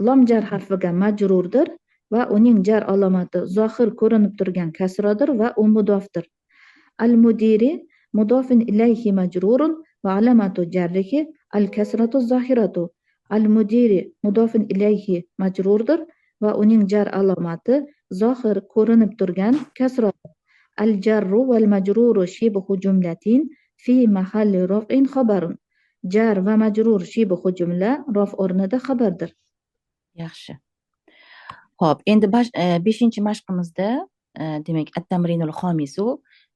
lam jar harfiga majrurdir va uning jar alomati zohir ko'rinib turgan kasradir va u mudofdir. Al-mudiri mudofun ilayhi majrurun va alamatu jarrihi al-kasratu zahiratu. Al-mudiri mudofun ilayhi majrurdir va uning jar alomati zohir ko'rinib turgan kasradir. Al-jarru wal majruru shibhu jumlatin fi mahalli raf'in xabarun. Jar va majrur shibhu jumla raf o'rnida xabardir. Yaxshi. Xo'p, endi 5-mashqimizda demak at-tamrinul xomisu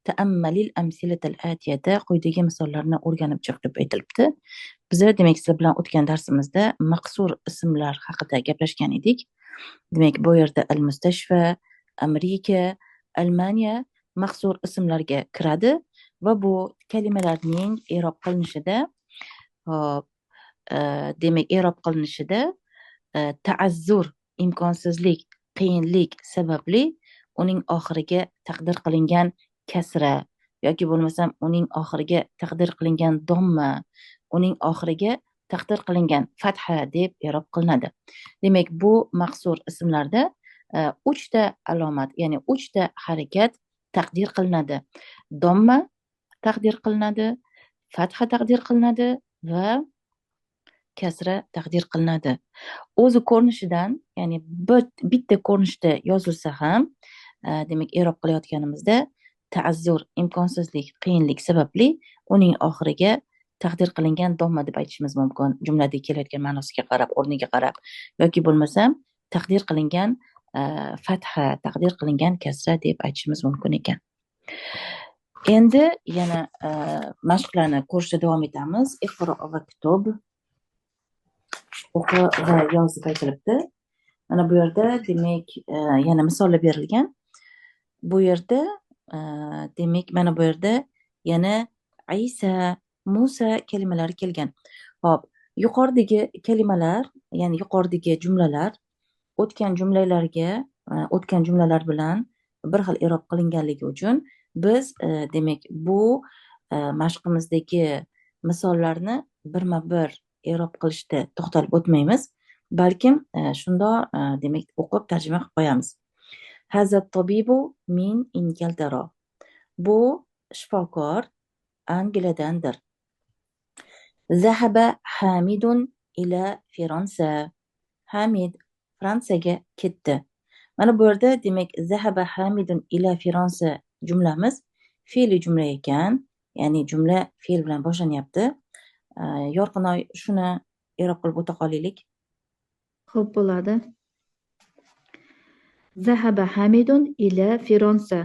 ta'ammalil amsilatal atiyata quyidagi misollarni o'rganib chiq deb aytilibdi. Biz demak sizlar bilan o'tgan darsimizda maqsur ismlar haqida gaplashgan edik. Demak bu yerda al-mustashfa, Amerika Almaniya mahsur ismlarga kiradi va bu kalimalarning i'rob qilinishida hop, demak i'rob qilinishida taazzur, imkonsizlik, qiyinlik sababli uning oxiriga taqdir qilingan kasra yoki bo'lmasam uning oxiriga taqdir qilingan domma, uning oxiriga taqdir qilingan fatha deb i'rob qilinadi. Demak, bu maqsur ismlarda uchta alomat, ya'ni uchta harakat taqdir qilinadi. Domma taqdir qilinadi, fatha taqdir qilinadi va kasra taqdir qilinadi. O'zi ko'rinishidan, ya'ni bitta ko'rinishda yozilsa ham, demak i'rob qilayotganimizda ta'azzur, imkonsizlik, qiyinlik sababli uning oxiriga taqdir qilingan domma deb aytishimiz mumkin. Jumlada kelayotgan ma'nosiga qarab, o'rniga qarab yoki bo'lmasam taqdir qilingan fatha, taqdir qilingan kasra deb aytishimiz mumkin ekan. Endi yana mashqlarni ko'rishda davom etamiz. Iqro va kitob, o'qi va yoz deb aytilibdi. Mana bu yerda demak yana misollar berilgan. Bu yerda demak mana bu yerda yana Isa, Musa kalimalari kelgan. Hop, yuqoridagi kalimalar, ya'ni yuqoridagi jumlalar o'tgan jumlalar bilan bir xil i'rob qilinganligi uchun biz demak bu mashqimizdagi misollarni birma-bir i'rob qilishda to'xtalib o'tmaymiz, balkim shundoq demak o'qib tarjima qilib qo'yamiz. Hazat tobibu min Ingiltara. Bu shifokor Angliyadandir. Zahaba Hamidun ila Fransa. Hamid Fransiyaga ketdi. Mana bu yerda demak zahaba Hamidun ila Fransa jumlamiz fe'li jumla ekan, ya'ni jumla fe'l bilan boshlanyapti. Yorqinoy shuni i'rob qilib o'ta qolaylik. Xo'p, bo'ladi. Zahaba Hamidun ila Fransa.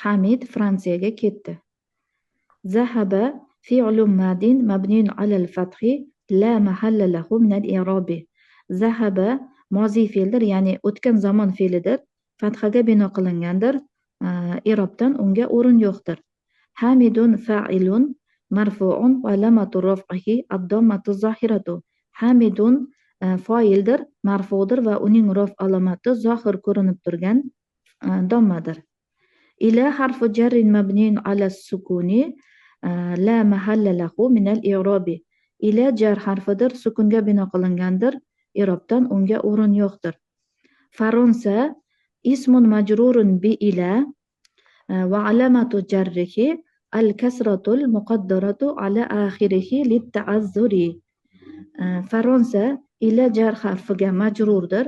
Hamid Fransiyaga ketdi. Zahaba fi'lun madin mabniun alal fathi la mahalla lahu min al-i'rabi. Zahaba moziy fe'ldir, ya'ni o'tgan zamon fe'lidir. Fathaga bino qilingandir. I'robdan unga o'rin yo'qdir. Hamidun fa'ilun marfu'un va alamatu raf'ihi ad-dammatu zahiratu. Hamidun fa'ildir, marfu'dir va uning raf alomati zohir ko'rinib turgan dommadir. Ila harfu jarrin mabniun ala sukuni la mahalla lahu min al-i'rabi. Ila jar harfidir, sukunga bino qilingandir. I'robdan unga o'rin yo'qdir. Faransa ismun majrurun bi ila va alamatu jarrihi al-kasratul muqaddaratu ala akhirihi lit-ta'azzuri. Faransa ila jar harfiga majrurdir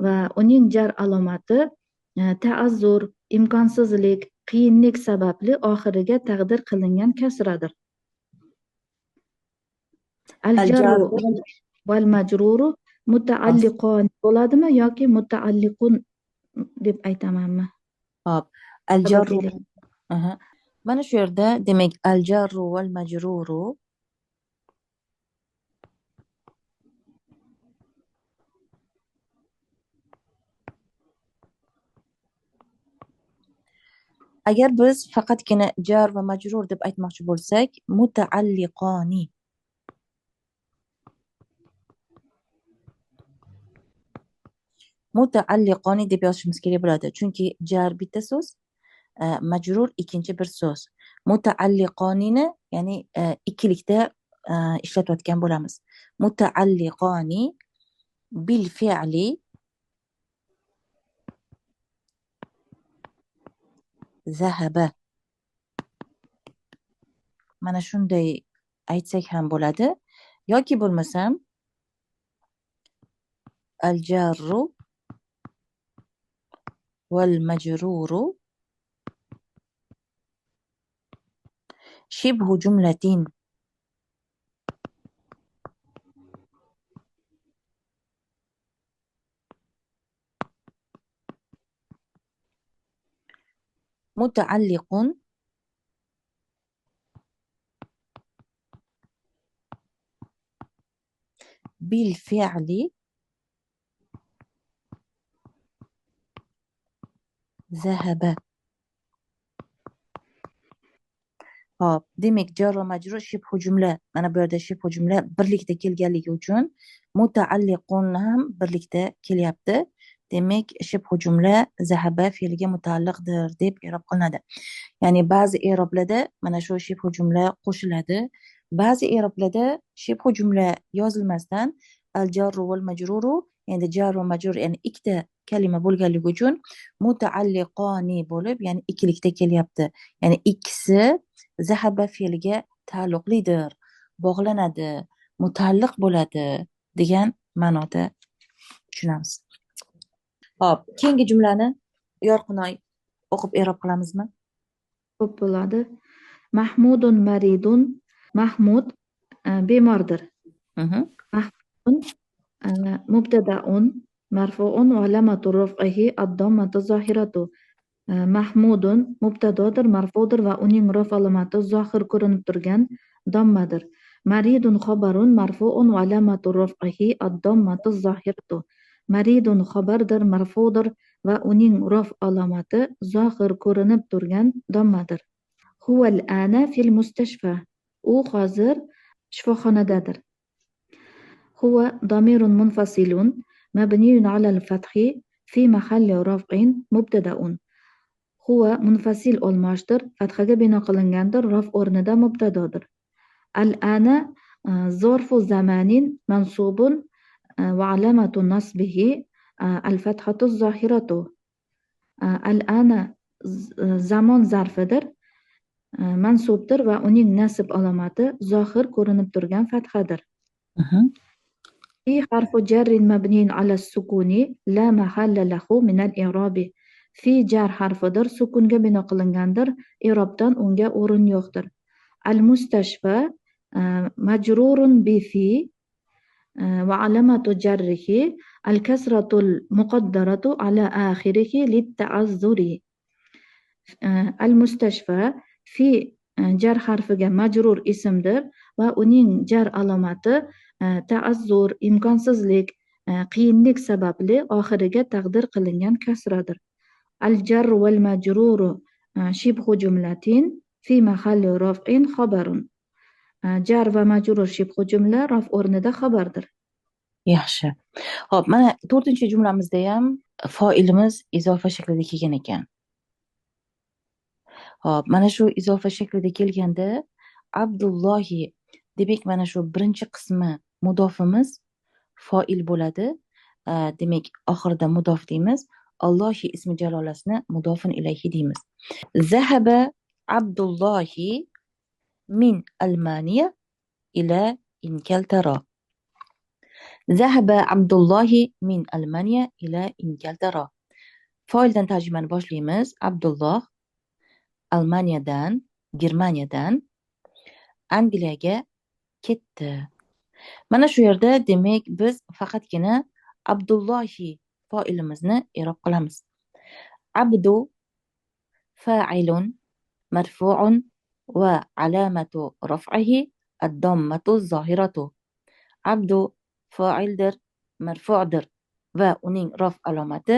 va uning jar alomati ta'azzur, imkonsizlik, qiyinlik sababli oxiriga taqdir qilingan kasradir. Al-jarru val majruru mutaalliqon bo'ladimi yoki mutaalliqun deb aytamanmi? Hop, al-jarru. Mana shu yerda demak al-jarru val majruru agar biz faqatgina jar va majrur deb aytmoqchi bo'lsak, mutaalliqoni. Mutaalliqoni deb yozishimiz kerak bo'ladi, chunki jar bitta so'z, majrur ikkinchi bir so'z. Mutaalliqonini ya'ni ikkilikda ishlatayotgan bo'lamiz. Mutaalliqoni bil fi'li zahaba. Mana shunday aytsak ham bo'ladi yoki bo'lmasam al-jarru val majruru shibhu jumlatin. Mutaalliqun bil fi'li zahaba. Hop, demak jar va majrur shibhu jumla. Mana bu yerda shibhu jumla birlikda kelganligi uchun mutaalliqun ham birlikda kelyapti. Demak, shibhu jumla zahaba fe'liga mutaalliqdir deb i'rob qilinadi. Ya'ni ba'zi i'roblarda mana shu shibhu jumla qo'shiladi. Ba'zi i'roblarda shibhu jumla yozilmasdan al jarru val majruru, endi jar va majrur ya'ni ikkita kalima bo'lganligi uchun mutaalliqoni bo'lib, ya'ni ikkilikda kelyapti. Ya'ni ikkisi zahaba fe'liga taalluqlidir, bog'lanadi, mutaalliq bo'ladi degan ma'noda tushunamiz. Hop, keyingi jumlani Yorqinoy o'qib i'rob qilamizmi? Ko'p bo'ladi. Mahmudun maridun. Mahmud bemordir. Mahmudun mubtadaun marfuun va alamatu raf'ihi ad-dammatu zohiratu. Mahmudun mubtadodir, marfudir va uning raf alomati zohir ko'rinib turgan dommadir. Maridun xobarun marfuun va alamatu raf'ihi ad-dammatu zohiratu. Maridun xobardir, marfudir va uning raf alomati zohir ko'rinib turgan dommadir. Huval ana fil mustashfa. U hozir shifoxonadadir. Huwa damirun munfasilun mabniyun alal fathi fi mahalli raf'in mubtadaun. Huwa munfasil olmoshdir, fathaga bino qilingandir, raf o'rnida mubtadodir. Al-ana zorfu zamanin mansubun va alamatu nasbihi al-fathatu zohiratu. Al-ana zamon zarfidir, mansubdir va uning nasb alomati zohir ko'rinib turgan fathadir. Fi harfu jarrin mabniyin ala sukuni la mahalla lahu min al-i'rabi. Fi jar harfidir, sukunga bino qilingandir, i'robdan unga o'rin yo'qdir. Al-mustashfa majrurun bi fi va alamatu jarrihi al-kasratul muqaddaratu ala akhirihi lit-ta'azzuri. Al-mustashfa fi jar harfiga majrur ismdir va uning jar alomati ta'azzur, imkonsizlik, qiyinlik sababli oxiriga taqdir qilingan kasradir. Al-jarru val majruru shibhu jumlatin fi mahalli raf'in xobarun. Jar va majrur shibhu jumla raf o'rnida xabardir. Yaxshi. Hop, mana 4-jumlamizda ham foilimiz izofa shaklida kelgan ekan. Hop, mana shu izofa shaklida kelganda Abdullohi, demak mana shu birinchi qismi mudofimiz foil bo'ladi. Demak oxirida mudof deymiz. Allohi ismi jalolasini mudofun ilayhi deymiz. Zahaba Abdullohi min Almaniya ila Ingiltara. Zahaba Abdullohi min Almaniya ila Ingiltara. Foildan tarjimani boshlaymiz. Abdulloh Almaniyadan, Germaniyadan Angliyaga ketdi. Mana shu yerda demak biz faqatgina Abdullohi foilimizni i'rob qilamiz. Abdu fa'ilun marfu'un va alamatu raf'ihi ad-dammatu zohiratu. Abdu fa'ildir, marfu'dir va uning raf alomati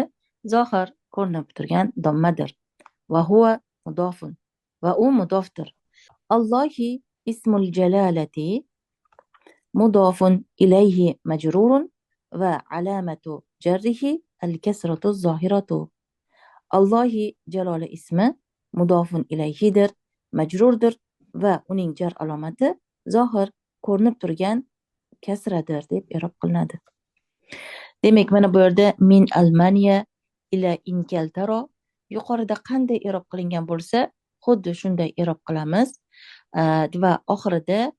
zohir ko'rinib turgan dommadir. Va huwa mudofun va u mudofdir. Allohi ismul jalalati mudofun ilayhi majrurun va alamatu jarrihi al-kasratu zohiratu. Allohi jaloli ismi mudofun ilayhidir, majrurdir va uning jar alomati zohir ko'rinib turgan kasradir deb i'rob qilinadi. Demak, mana bu yerda min Almaniya ila Ingiltara yuqorida qanday i'rob qilingan bo'lsa, xuddi shunday i'rob qilamiz. Va oxirida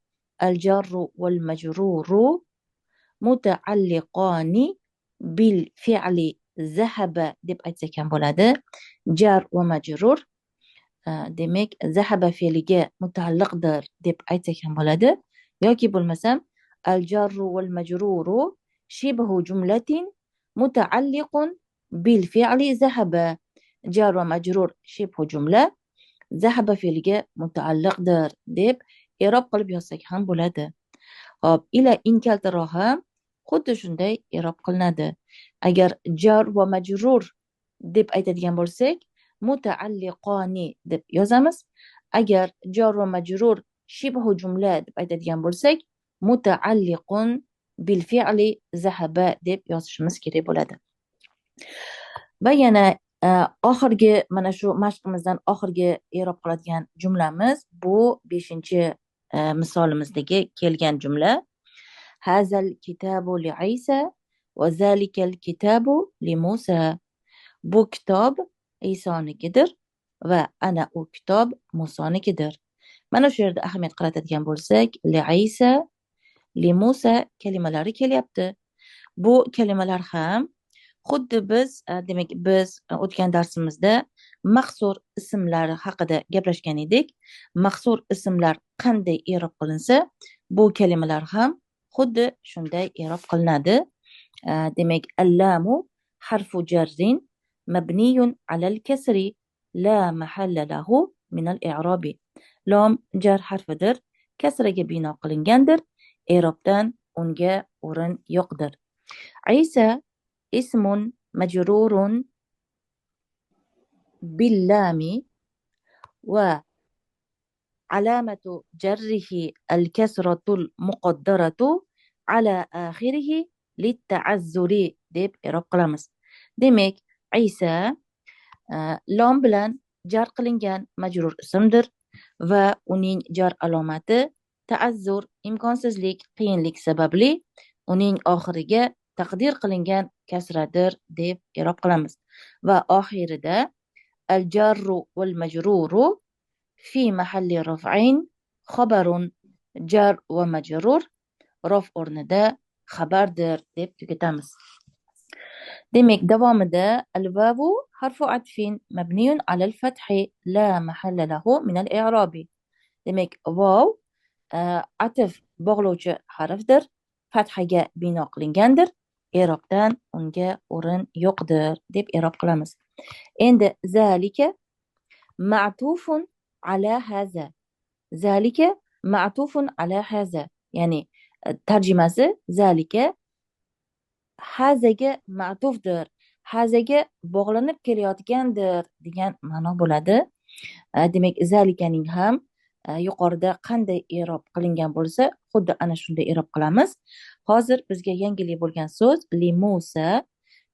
al-jarru wal majruru mutaalliqani bil fi'li zahaba deb aytsak ham bo'ladi. Jar va majrur demak zahaba fe'liga mutaalliqdir deb aytsak ham bo'ladi. Yoki bo'lmasam al-jarru wal majruru shibhu jumlatin mutaalliqun bil fi'li zahaba. Jar va majrur shibhu jumla zahaba fe'liga mutaalliqdir deb i'rob qilib yozsak ham bo'ladi. Hop, ila Ingiltara ham xuddi shunday i'rob qilinadi. Agar jar va majrur deb aytadigan bo'lsak, mutaalliqoni deb yozamiz. agar jar va majrur shibhu jumla deb aytadigan bo'lsak, mutaalliqun bil fi'li zahaba deb yozishimiz kerak bo'ladi. Va yana oxirgi mana shu mashqimizdan oxirgi i'rob qiladigan jumlamiz bu 5-misolimizdagi kelgan jumla. Hazal kitabu li Isa va zalikal kitabu li Musa. Bu kitob Isonikidir va ana u kitob Musonikidir. Mana shu yerda ahamiyat qaratadigan bo'lsak, li Isa, li Musa kalimalari kelyapti. Bu kalimalar ham xuddi biz demak biz o'tgan darsimizda mahsur ismlar haqida gaplashgan edik. Mahsur ismlar qanday i'rob qilinsa, bu kalimalar ham xuddi shunday i'rob qilinadi. Demak, allamu harfu jarrin mabniyun alal kasri la mahalla lahu min al-i'robi. Lam jar harfidir, kasraga bino qilingandir, i'robdan unga o'rin yo'qdir. Isa ismun majrurun billami va alamatu jarrihi al-kasratul muqaddaratu ala akhirihi litta'azzuri deb i'rob qilamiz. Demak, Isa lom bilan jar qilingan majrur ismdir va uning jar alomati ta'azzur, imkonsizlik, qiyinlik sababli uning oxiriga taqdir qilingan kasradir deb i'rob qilamiz. Va oxirida al-jarru wal majruru fi mahalli raf'in xabarun, jar va majrur raf o'rnida xabardir deb tugatamiz. Demak, davomida al-vavu harfu atfin mabniyun alal fathi la mahalla lahu min al-i'robi. Demak, vav atf bog'lovchi harfdir, fathaga bino qilingandir, i'robdan unga o'rin yo'qdir deb i'rob qilamiz. Endi zalika ma'tufun ala haza. Zalika ma'tufun ala haza. Ya'ni tarjimasi zalika hazaga ma'tufdir, hazaga bog'lanib kelayotgandir degan ma'no bo'ladi. Demak, zalikaning ham yuqorida qanday i'rob qilingan bo'lsa, xuddi ana shunday i'rob qilamiz. Hozir bizga yangilik bo'lgan so'z li Musa.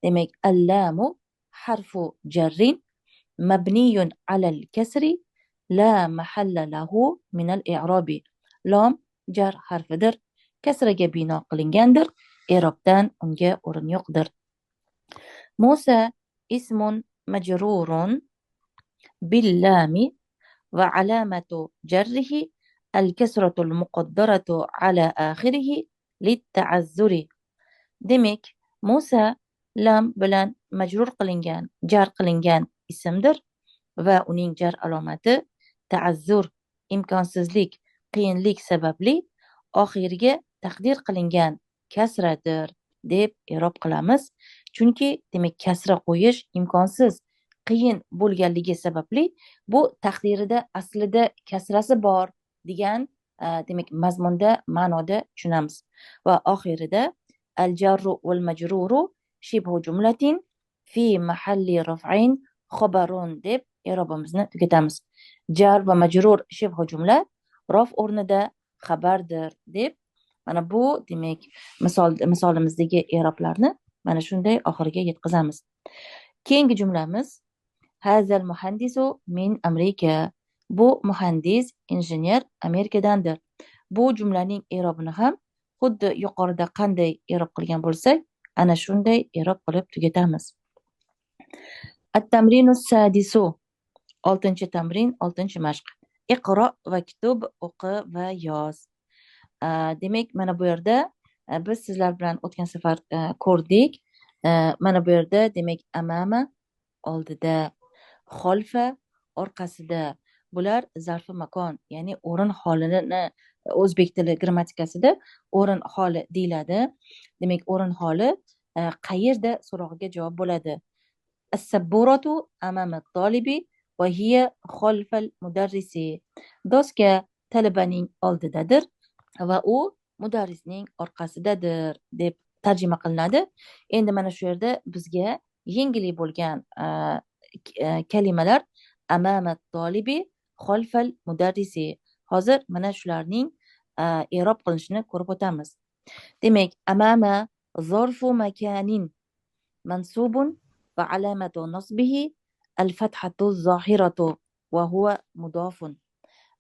Demak, allamu harfu jarrin mabniyun alal kasri la mahalla lahu min al-i'robi. Lam jar harfidir, kasraga bino qilingandir, i'robdan unga o'rin yo'qdir. Musa ismun majrurun billami va alamatu jarrihi al-kasratul muqaddaratu ala akhirihi litta'azzuri. Demak, Musa lam bilan majrur qilingan, jar qilingan ismdir va uning jar alomati ta'azzur, imkonsizlik, qiyinlik sababli oxiriga taqdir qilingan kasradir deb i'rob qilamiz. Chunki demak kasra qo'yish imkonsiz, qiyin bo'lganligi sababli bu taqdirida aslida kasrasi bor degan demak mazmunda, ma'noda tushunamiz. Va oxirida al-jarru wal majruru shibhu jumlatin fi mahalli raf'in xabarun deb i'robimizni tugatamiz. Jar va majrur shibhu jumla raf o'rnida xabardir deb mana bu demak misolimizdagi i'roblarni mana shunday oxiriga yetkazamiz. Keyingi jumlamiz hazal muhandisu min Amerika. Bu muhandis, injener Amerikadandir. Bu jumlaning i'robini ham xuddi yuqorida qanday i'rob qilgan bo'lsak, ana shunday i'rob qilib tugatamiz. At-tamrinu sadisu. 6-tamrin, 6-mashq. Iqro va kitub, o'qi va yoz. Demak, mana bu yerda biz sizlar bilan o'tgan safar ko'rdik. Mana bu yerda demak amama oldida, xolfa orqasida. Bular zarfi makon, ya'ni o'rin holini o'zbek tili grammatikasida o'rin holi deyiladi. Demak, o'rin holi qayerda so'rog'iga javob bo'ladi. As-sabburatu amama at-talibi va hiya xolfal mudarrisi. Doska talabaning oldidadir va u mudarrisning orqasidadir deb tarjima qilinadi. Endi mana shu yerda bizga yangilik bo'lgan kalimalar amama at-talibi xolfal mudarrisi. Hozir mana shularning i'rob qilinishini ko'rib o'tamiz. Demak, amama zorfu makanin mansubun va alamatu nasbihi al-fathatu zohiratu va huwa mudofun.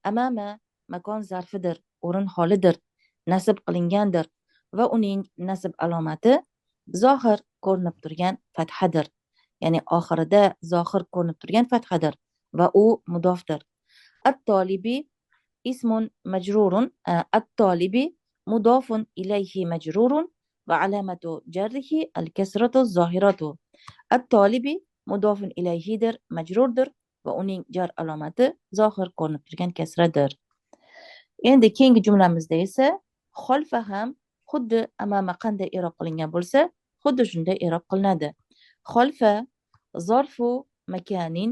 Amama makon zarfidir, o'rin holidir, nasb qilingandir va uning nasb alomati zohir ko'rinib turgan fathadir. Ya'ni oxirida zohir ko'rinib turgan fathadir va u mudofdir. At-tolibi ismun majrurun, at-tolibi mudofun ilayhi majrurun va alamatu jarrihi al-kasratu zohiratu. At-tolibi mudofun ilayhidir, majrurdir va uning jar alomati zohir ko'rinib turgan kasradir. Endi keyingi jumlamizda esa xolfa ham xuddi amama qanday i'rob qilingan bo'lsa, xuddi shunday i'rob qilinadi. Xolfa zarfu makanin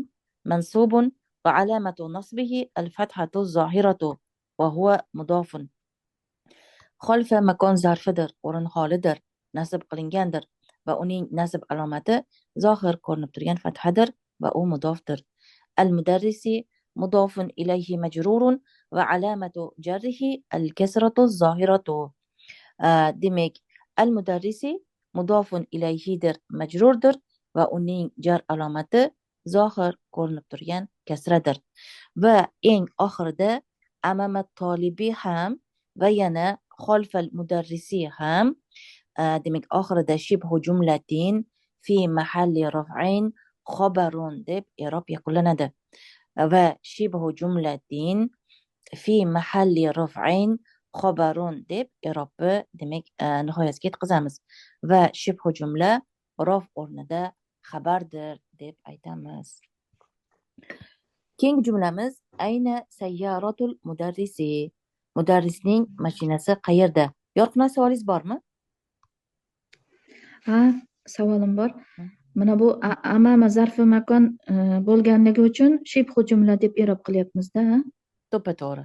mansubun va alamatu nasbihi al-fathatu zohiratu va huwa mudofun. Xolfa makon zarfidir, o'rin holidir, nasb qilingandir va uning nasb alomati zohir ko'rinib turgan fathadir va u mudofdir. Al-mudarrisi mudofun ilayhi majrurun va alamatu jarrihi al-kasratu zohiratu. Demak, al-mudarrisi mudofun ilayhidir, majrurdir va uning jar alomati zohir ko'rinib turgan kasradir. Va eng oxirida amama tolibi ham va yana xolfal mudarrisi ham, demak oxirida shibhu jumlatin fi mahalli raf'in xobarun deb i'rob yakunlanadi. Va shibhu jumlatin fi mahalli raf'in xobarun deb i'robni demak nihoyasiga yetkazamiz. Va shibhu jumla rof o'rnida xabardir deb aytamiz. Keyingi jumlamiz ayna sayyaratul mudarrisi. Mudarrisning mashinasi qayerda? Yorqin, savolingiz bormi? Ha, savolim bor. Mana bu amama zarfi makon bo'lganligi uchun shibhu jumla deb i'rob qilyapmiz-da. To'ppa-to'g'ri.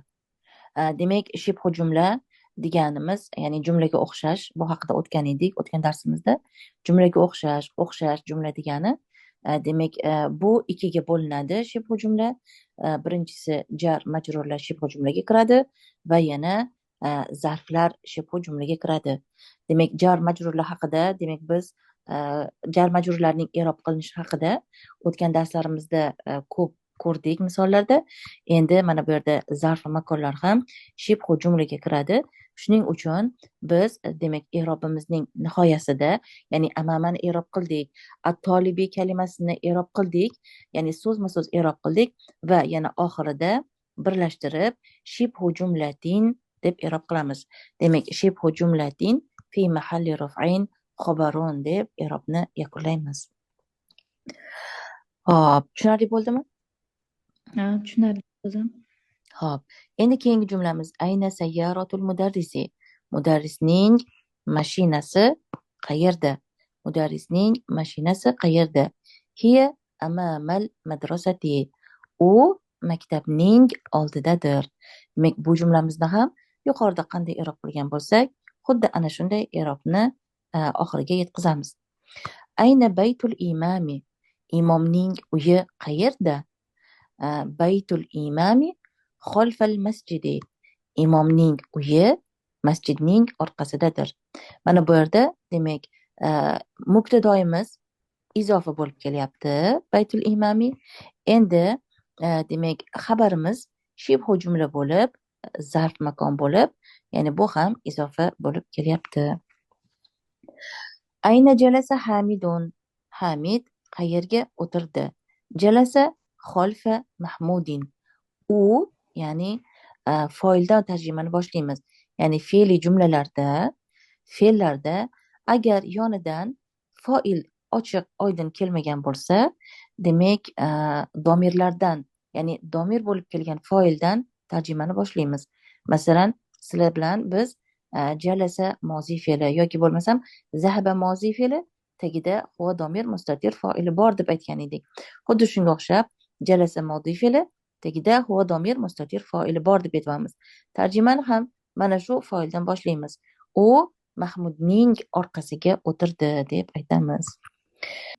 Demak, shibhu jumla deganimiz, ya'ni jumlaga o'xshash, bu haqida o'tgan edik, o'tgan darsimizda. Jumlaga o'xshash jumla degani, demak, bu ikkiga bo'linadi shibhu jumla. Birinchisi jar majrurlar shibhu jumlaga kiradi va yana zarflar shibhu jumlaga kiradi. Demak, jar majrurlar haqida, demak biz jar majrurlarning i'rob qilinishi haqida o'tgan darslarimizda ko'p ko'rdik misollarda. Endi mana bu yerda zarf va makonlar ham shibhu jumlaga kiradi. Shuning uchun biz demak i'robimizning nihoyasida, ya'ni amamani i'rob qildik, at-tolibi kalimasini i'rob qildik, ya'ni so'zma-so'z i'rob qildik va yana oxirida birlashtirib shibhu jumlatin deb i'rob qilamiz. Demak, shibhu jumlatin fi mahalli raf'in xobarun deb i'robni yakunlaymiz. Hop, tushunarli bo'ldimi? Ha, tushunarli o'zim. Hop, endi keyingi jumlamiz ayna sayyaratul mudarrisi. Mudarrisning mashinasi qayerda? Mudarrisning mashinasi qayerda? Hiya amamal madrasati. U maktabning oldidadir. Demak, bu jumlamizni ham yuqorida qanday i'rob qilgan bo'lsak, xuddi ana shunday i'robni oxiriga yetkazamiz. Ayna baytul imami. Imomning uyi qayerda? Baytul imami xolfal masjidi. Imomning uyi masjidning orqasidadir. Mana bu yerda demak mubtadoimiz izofa bo'lib kelyapti, baytul imami. Endi demak xabarimiz shibhu jumla bo'lib, zarf makon bo'lib, ya'ni bu ham izofa bo'lib kelyapti. Ayna jalasa Hamidun. Hamid qayerga o'tirdi? Jalasa xolfa Mahmudin. U, ya'ni foildan tarjimani boshlaymiz. Ya'ni fe'li fe'llarda agar yonidan foil ochiq oydin kelmagan bo'lsa, demak domirlardan, ya'ni domir bo'lib kelgan foildan tarjimani boshlaymiz. Masalan, sizlar bilan biz jalasa mozi fe'li yoki bo'lmasam zahaba mozi fe'li tagida huva domir mustatir foili bor deb aytgan edik. Xuddi shunga o'xshab jalasa mozi fe'li tagida huva domir mustatir foili bor deb aytamiz. Tarjimani ham mana shu foildan boshlaymiz. U Mahmudning orqasiga o'tirdi deb aytamiz.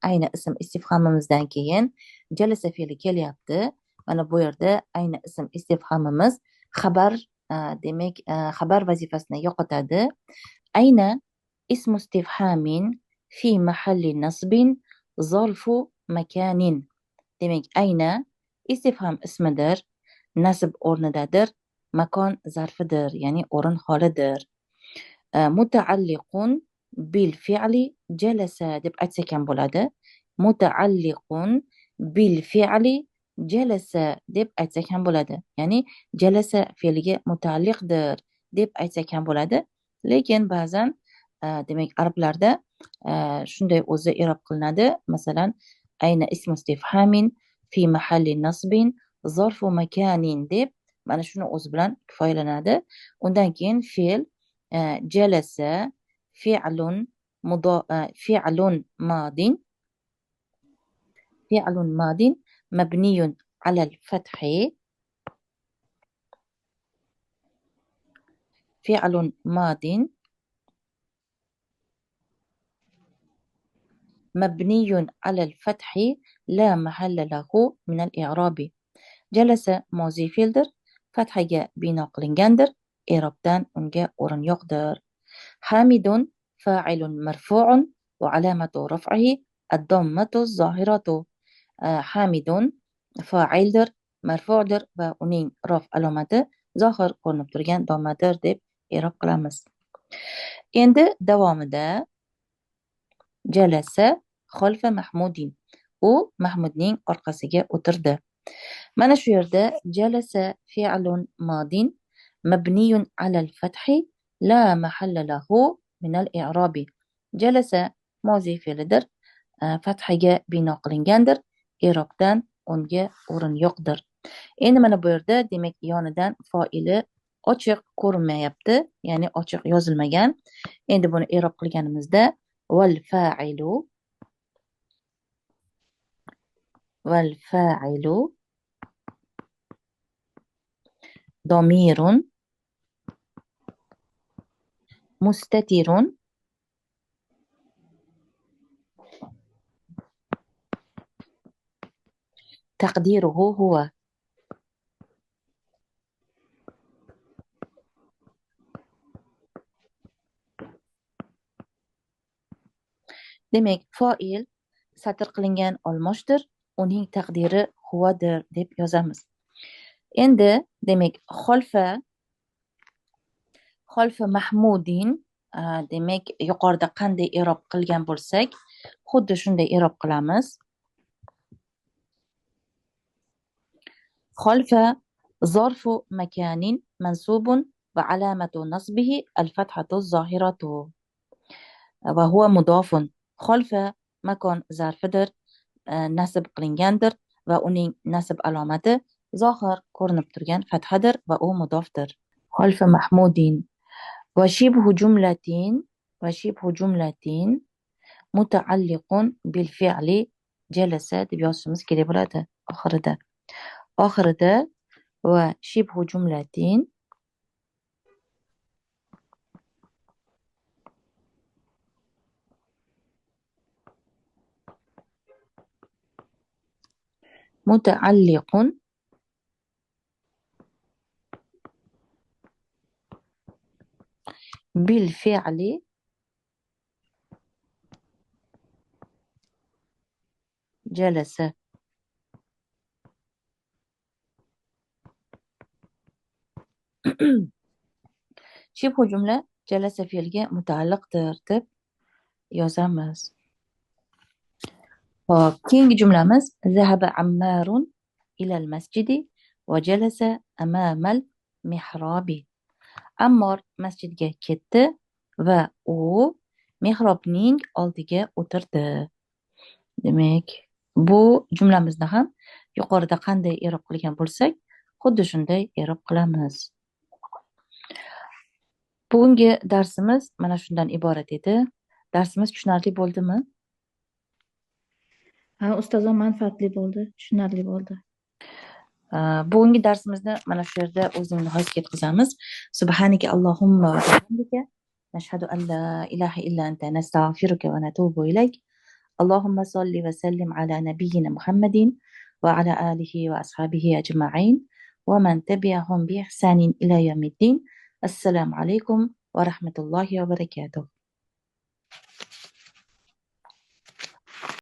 Ayni ism istifhamimizdan keyin jalasa fe'li kelyapti. Mana bu yerda ayni ism istifhomimiz xabar, demak, xabar vazifasini yo'qotadi. Ayna ismu istifhamin fi mahalli nasbin zarfu makanin. Demak, ayna istifhom ismidir, nasb o'rnidadir, makon zarfidir, ya'ni o'rin holidir. Mutaalliqun bil fi'li jalasa deb aytsak ham bo'ladi. Mutaalliqun bil fi'li jalasa deb aytsak ham bo'ladi. Ya'ni jalasa fe'liga mutaalliqdir deb aytsak ham bo'ladi. Lekin ba'zan demak arablarda shunday o'zi i'rob qilinadi. Masalan, ayna ismu istifhamin fi mahalli nasbin zarfu makanin deb mana shuni o'zi bilan kifoyalanadi. Undan keyin fe'l جلس فعل فعل ماض فعل ماض مبني على الفتح فعل ماض مبني على الفتح لا محل له من الإعراب. جلس ماضي فيلدر فتحga bino qilingandir, i'robdan unga o'rin yo'qdir. حامد فاعل مرفوع وعلامة رفعه الضمة الظاهرة. حامد فاعildir, marfu'dir va uning raf alomati zohir ko'rinib turgan dommadir deb i'rob qilamiz. Endi davomida jalasa xolfa Mahmudin. U Mahmudning orqasiga o'tirdi. Mana shu yerda jalasa fi'lun madin mabniyun alal fathi la mahalla lahu min al-i'rabi. Jalasa mozi fe'lidir, fathaga bino qilingandir, i'robdan unga o'rin yo'qdir. Endi mana bu yerda demak yonidan foili ochiq ko'rinmayapti, ya'ni ochiq yozilmagan. Endi buni i'rob qilganimizda val fa'ilu domirun mustatirun taqdiruhu huwa. Demak, fa'il satr qilingan olmoshdir, uning taqdiri huvadir deb yozamiz. Endi demak xolfa Mahmudin, demak yuqorida qanday i'rob qilgan bo'lsak, xuddi shunday i'rob qilamiz. xolfa zarfu makanin mansubun va alamatu nasbihi al-fathatu zohiratu va huwa mudofun. Xolfa makon zarfidir, nasb qilingandir va uning nasb alomati zohir ko'rinib turgan fathadir va u mudofdir. Xolfa Mahmudin va shibhu jumlatin mutaalliqun bil fi'li jalasa deb yozishimiz kerak bo'ladi oxirida va shibhu jumlatin mutaalliqun bil fi'li jalasa. Shibhu jumla jalasa fe'liga mutaalliqdir deb yozamiz. Hop, keyingi jumlamiz zahaba ammarun ilal masjidi va jalasa amamal mihrobi. Ammor masjidga ketdi va u mihrobning oldiga o'tirdi. Demak, bu jumlamizni ham yuqorida qanday i'rob qilgan bo'lsak, xuddi shunday i'rob qilamiz. Bugungi darsimiz mana shundan iborat edi. Darsimiz tushunarli bo'ldimi? Ha, ustozim, manfaatli bo'ldi, tushunarli bo'ldi. Bugungi darsimizni mana shu yerda o'zimizning nihoyasiga yetkazamiz. Subhanaka Allohumma va bihamdika nashhadu an la ilaha illa anta nastag'firuka va natubu ilayk. Allohumma solli va sallim ala nabiyyina Muhammadin وعلى آله وأصحابه أجمعين ومن تبعهم بإحسان إلى يوم الدين. السلام عليكم ورحمة الله وبركاته.